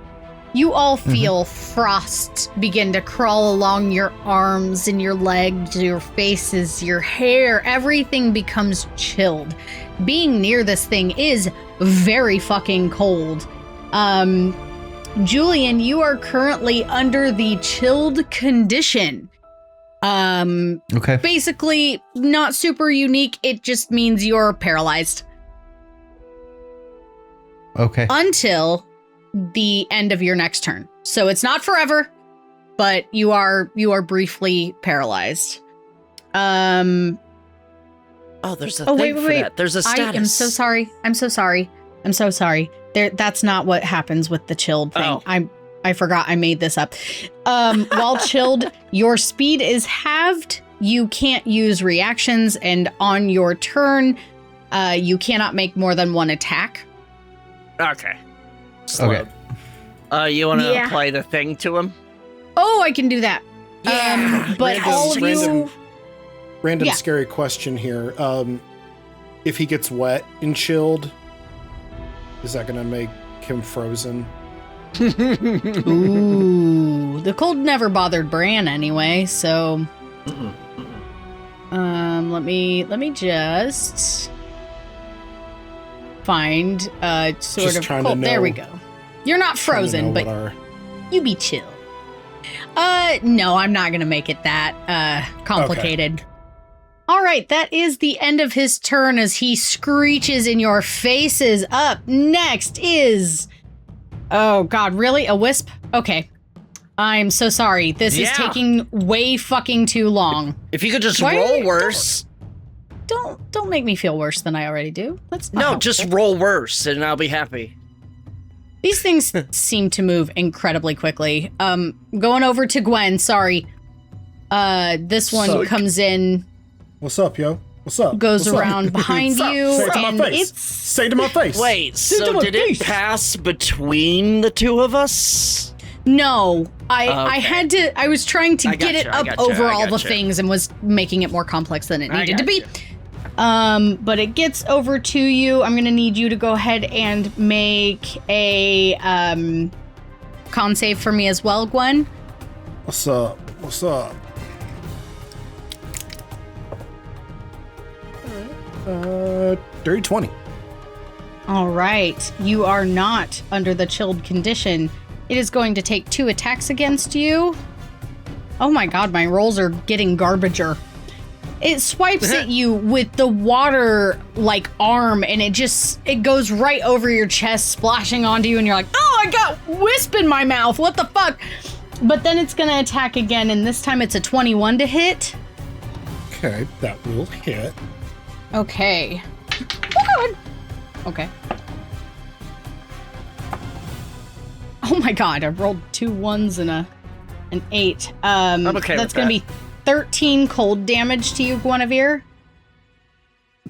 You all feel frost begin to crawl along your arms and your legs, your faces, your hair. Everything becomes chilled. Being near this thing is very fucking cold. Julian, you are currently under the chilled condition. Okay. Basically, not super unique. It just means you're paralyzed Okay. until the end of your next turn. So it's not forever, but you are briefly paralyzed. Oh, there's a thing for that. There's a status. I am so sorry. I'm so sorry. That's not what happens with the chilled thing. Oh. I forgot I made this up. While chilled, your speed is halved. You can't use reactions, and on your turn, you cannot make more than one attack. Okay. Okay. You want to Yeah. apply the thing to him? Oh, I can do that. But Random- all of you... Random Yeah. scary question here. If he gets wet and chilled, is that gonna make him frozen? Ooh, the cold never bothered Bran anyway, so let me just find sort Just of trying to cold. There we know- go. You're not Trying to know frozen, what but our- you be chill. No, I'm not gonna make it that complicated. Okay. All right, that is the end of his turn as he screeches in your faces. Up next is... Oh, God, really? A wisp? Okay. I'm so sorry. This is taking way fucking too long. If you could just roll worse. Don't make me feel worse than I already do. Just roll worse and I'll be happy. These things seem to move incredibly quickly. Going over to Gwen, sorry. This one comes in... What's up, yo? What's up? Goes What's around up? behind you. Say it to my face. Say it to my face. Wait, so did it pass between the two of us? No. I was trying to get it up over all the things and was making it more complex than it needed to be. But it gets over to you. I'm going to need you to go ahead and make a con save for me as well, Gwen. What's up? What's up? Dirty 20. All right. You are not under the chilled condition. It is going to take 2 attacks against you. Oh my god, my rolls are getting garbager. It swipes at you with the water like arm, and it goes right over your chest, splashing onto you, and you're like, oh, I got wisp in my mouth. What the fuck? But then it's gonna attack again, and this time it's a 21 to hit. Okay, that will hit. Okay. Oh god. Okay. Oh my god, I rolled 2 1s and an 8. I'm okay that's with gonna that. be 13 cold damage to you, Guinevere.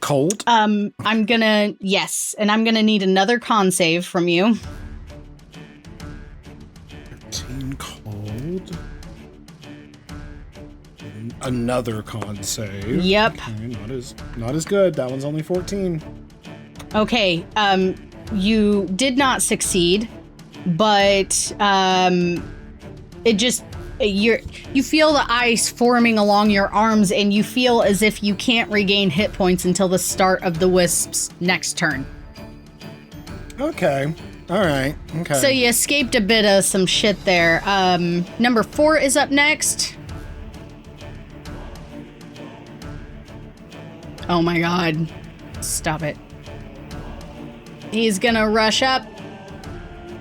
Cold? I'm gonna need another con save from you. 13 cold. Another con save. Yep. Okay, not as good. That one's only 14. Okay. You did not succeed, but it just you feel the ice forming along your arms, and you feel as if you can't regain hit points until the start of the wisp's next turn. Okay. All right. Okay. So you escaped a bit of some shit there. Number 4 is up next. Oh my god. Stop it. He's gonna rush up.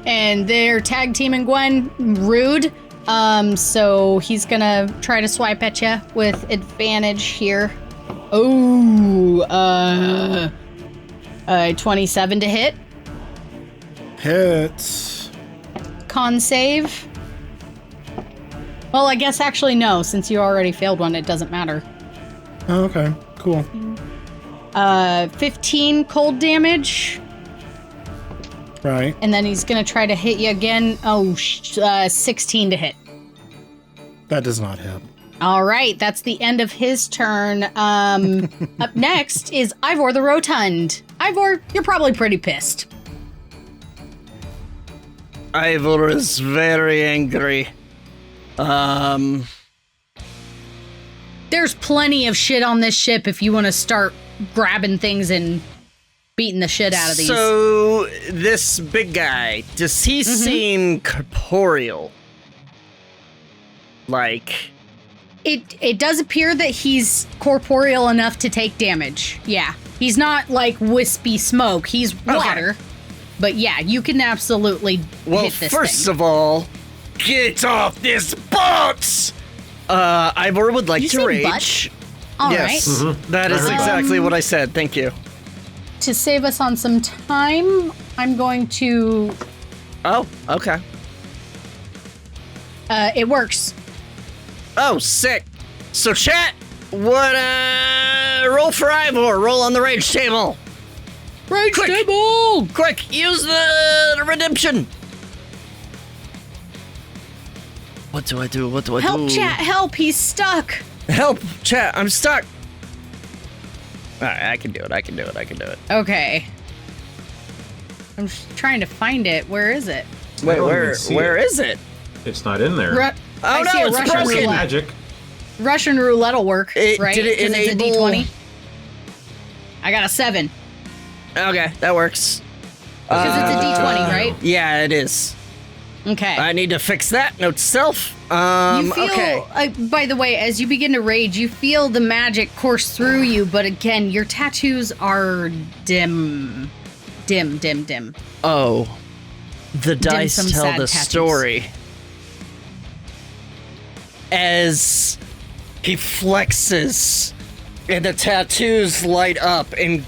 And they're tag teaming Gwen. Rude. So he's gonna try to swipe at you with advantage here. Oh, 27 to hit. Hits. Con save. Well, I guess actually no, since you already failed one, it doesn't matter. Oh, okay, cool. 15 cold damage. Right. And then he's gonna try to hit you again. Oh, 16 to hit. That does not hit. All right, that's the end of his turn. Up next is Ivor the Rotund. Ivor, you're probably pretty pissed. Ivor is very angry. There's plenty of shit on this ship if you want to start grabbing things and beating the shit out of these. So, this big guy, does he seem corporeal? Like... It does appear that he's corporeal enough to take damage. Yeah. He's not like wispy smoke. He's water. Okay. But yeah, you can absolutely hit this first thing. Of all, get off this boat! Ivor would like to rage. All yes, right. That is exactly what I said. Thank you. To save us on some time, I'm going to... Oh, okay. It works. Oh, sick. So chat, what, roll for Ivor. Roll on the rage table. Rage table! Quick, use the redemption. What do I do? What do I do? Help, chat, help, he's stuck. Help, chat, I'm stuck. All right, I can do it. Okay. I'm just trying to find it. Where is it? Wait, where is it? It's not in there. Oh no, it's broken. Magic. Russian roulette will work, right? Did it 'Cause enable... it's a D20. I got a 7. Okay, that works. Because it's a D20, right? Yeah, it is. Okay. I need to fix that. Note to self. You feel, okay. by the way, as you begin to rage, you feel the magic course through you, but again, your tattoos are dim. Dim. Oh. The dice some tell sad the tattoos. story. As he flexes and the tattoos light up and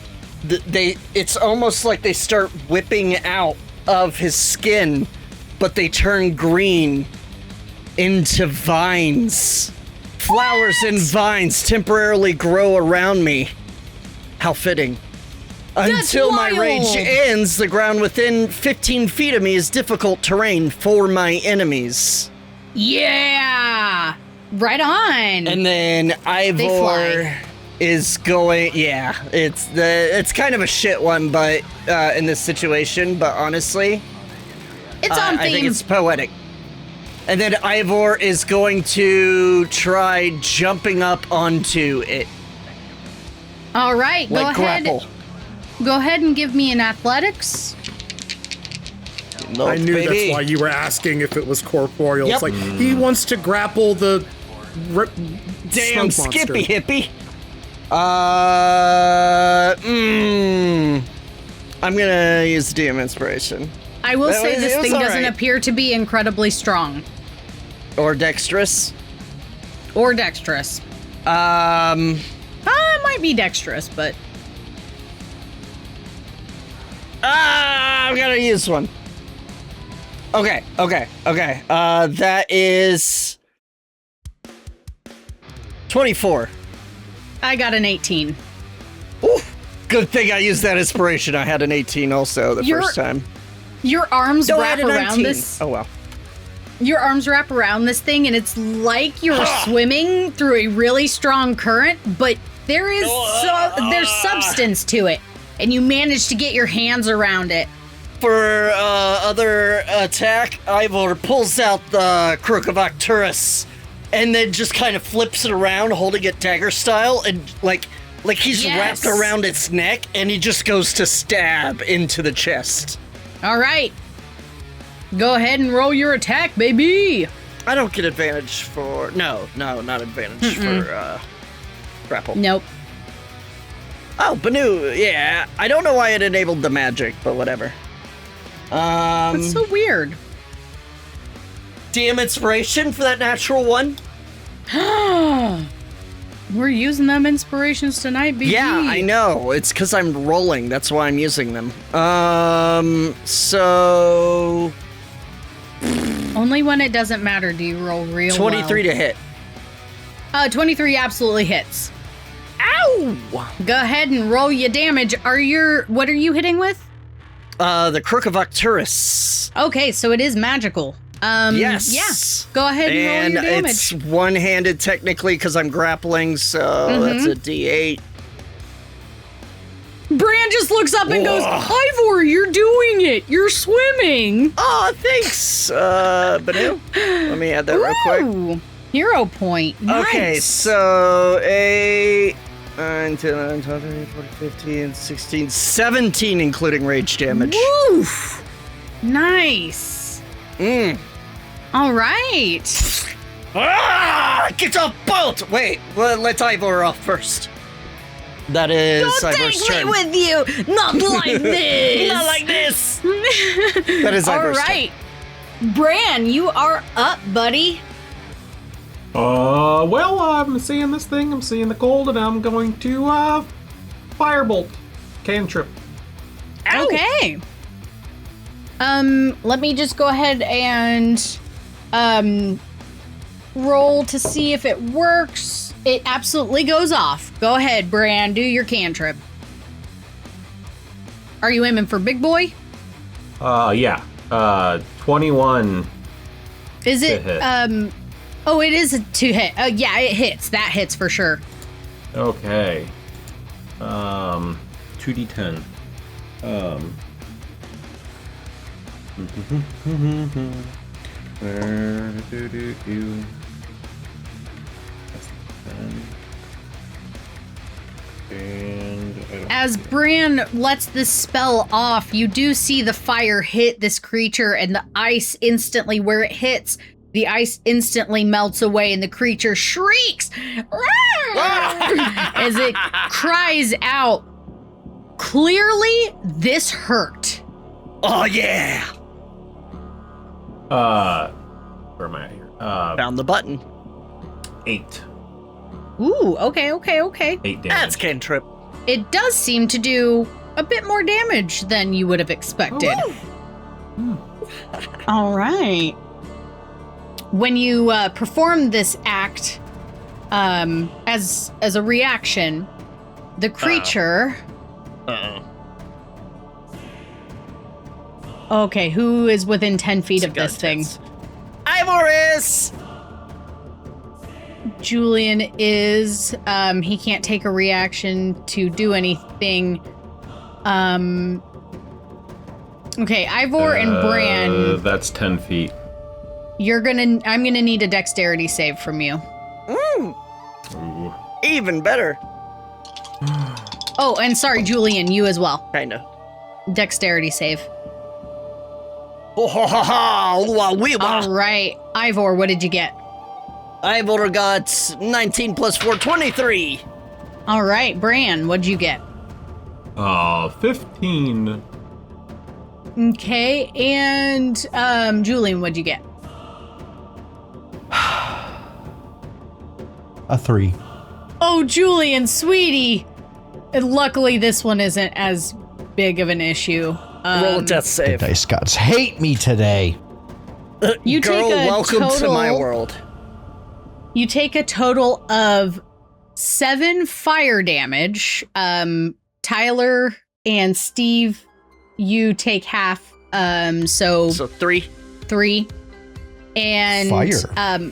it's almost like they start whipping out of his skin, but they turn green into vines. Flowers and vines temporarily grow around me. How fitting. Until my rage wild. ends, the ground within 15 feet of me is difficult terrain for my enemies. Yeah! Right on! And then Ivor fly. is going. Yeah, it's kind of a shit one, but in this situation. But honestly, it's on theme. I think it's poetic. And then Ivor is going to try jumping up onto it. All right, Like go ahead. grapple. Go ahead and give me an athletics. Look, I knew baby. that's why you were asking if it was corporeal. Yep. It's like, he wants to grapple the Damn smoke Skippy monster. hippie. I'm gonna use DM inspiration. I will That say was- this it was thing doesn't alright. appear to be incredibly strong Or dexterous. or dexterous. It might be dexterous, but I'm gonna use one. Okay. That is 24. I got an 18. Ooh, good thing I used that inspiration. I had an 18 also the first time. Your arms No, I wrap had a around 19. this. Oh well. Your arms wrap around this thing, and it's like you're swimming through a really strong current, but there's substance to it, and you manage to get your hands around it. For other attack, Ivor pulls out the Crook of Arcturus and then just kind of flips it around, holding it dagger style, and like he's Yes. wrapped around its neck, and he just goes to stab into the chest. All right. Go ahead and roll your attack, baby. I don't get advantage for... No, not advantage for grapple. Nope. Oh, Banu, yeah. I don't know why it enabled the magic, but whatever. That's so weird. DM inspiration for that natural one? We're using them inspirations tonight, baby. Yeah, I know. It's because I'm rolling. That's why I'm using them. So... Only when it doesn't matter do you roll real 23 to hit. 23 absolutely hits. Ow! Go ahead and roll your damage. What are you hitting with? The Crook of Arcturus. Okay, so it is magical. Yes. Yeah. Go ahead and roll your damage. It's one-handed technically because I'm grappling, so that's a D8. Bran just looks up and goes, Ivor, you're doing it. You're swimming. Oh, thanks, Banu. Let me add that real quick. Ooh, hero point. Nice. Okay, so 8, 9, 10, 11, 12, 13, 14, 15, 16, 17, including rage damage. Woof. Nice. All right. Get a bolt! Wait, well, let's Ivor off first. That is Ivor's turn. with you. Not like this. Not like this! That is All Ivor's right. Bran, you are up, buddy. Well, I'm seeing this thing, I'm seeing the cold, and I'm going to, firebolt. Cantrip. Ow! Okay. Let me just go ahead and roll to see if it works. It absolutely goes off. Go ahead, Bran, do your cantrip. Are you aiming for big boy? Yeah. 21. Is To it hit. Oh, it is a 2 hit. Yeah, it hits. That hits for sure. Okay. 2d10. That's 10. And I As Bran lets this spell off, you do see the fire hit this creature, and the ice instantly, where it hits, the ice instantly melts away, and the creature shrieks as it cries out. Clearly, this hurt. Oh, yeah. Where am I at here? Found the button. 8. Ooh, okay. 8 damage. That's cantrip. It does seem to do a bit more damage than you would have expected. All right. When you perform this act, as a reaction, the creature. Okay, who is within 10 feet of this thing? Ivoris! Julian is. He can't take a reaction to do anything. Okay, Ivor and Bran. That's 10 feet. I'm gonna need a dexterity save from you. Ooh. Even better. Oh, and sorry, Julian, you as well. Kinda. Dexterity save. Oh, ha, ha, ha. All right, Ivor, what did you get? Ivor got 19 plus 4, 23. All right, Bran, what'd you get? 15. Okay, and Julian, what'd you get? A 3. Oh, Julian, sweetie. And luckily, this one isn't as big of an issue. Roll a death The save. dice gods hate me today. You Girl, take a welcome to total- my world. You take a total of 7 fire damage. Tyler and Steve, you take half. So 3. 3. And Fire.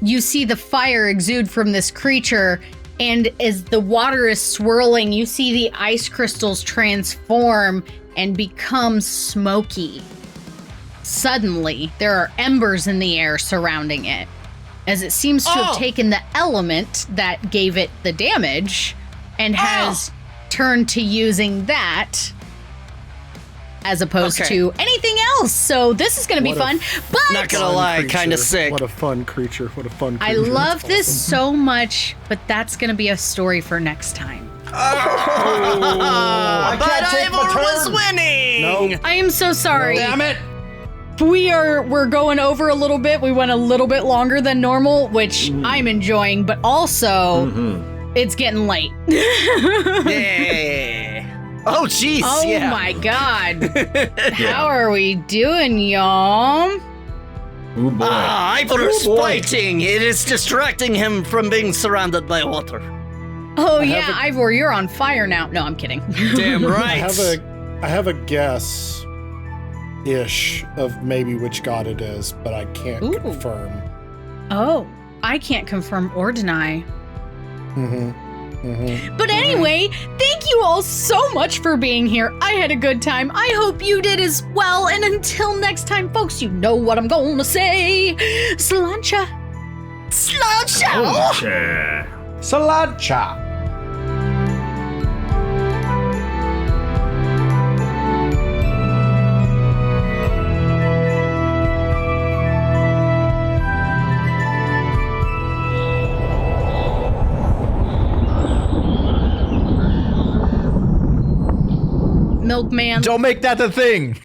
You see the fire exude from this creature, and as the water is swirling, you see the ice crystals transform and become smoky. Suddenly, there are embers in the air surrounding it, as it seems to have taken the element that gave it the damage and has turned to using that as opposed to anything else. So this is going to be fun. But Not gonna lie, kind of sick. What a fun creature. What a fun creature. I love That's this awesome. so much, but that's going to be a story for next time. But Ivor was winning. No. I am so sorry. Damn it! We're going over a little bit. We went a little bit longer than normal, which I'm enjoying, but also it's getting late. Yeah. Oh, jeez. Oh yeah. my god. How are we doing, y'all? Ooh, boy. Ivor is boy. fighting. It is distracting him from being surrounded by water. Oh yeah, Ivor, you're on fire now. No, I'm kidding. Damn right. I have a guess ish of maybe which god it is, but I can't Ooh. confirm. Oh, I can't confirm or deny. Mm-hmm. But anyway, thank you all so much for being here. I had a good time. I hope you did as well. And until next time, folks, you know what I'm going to say. Slancha. Sure. Salancha. Milkman. Don't make that the thing.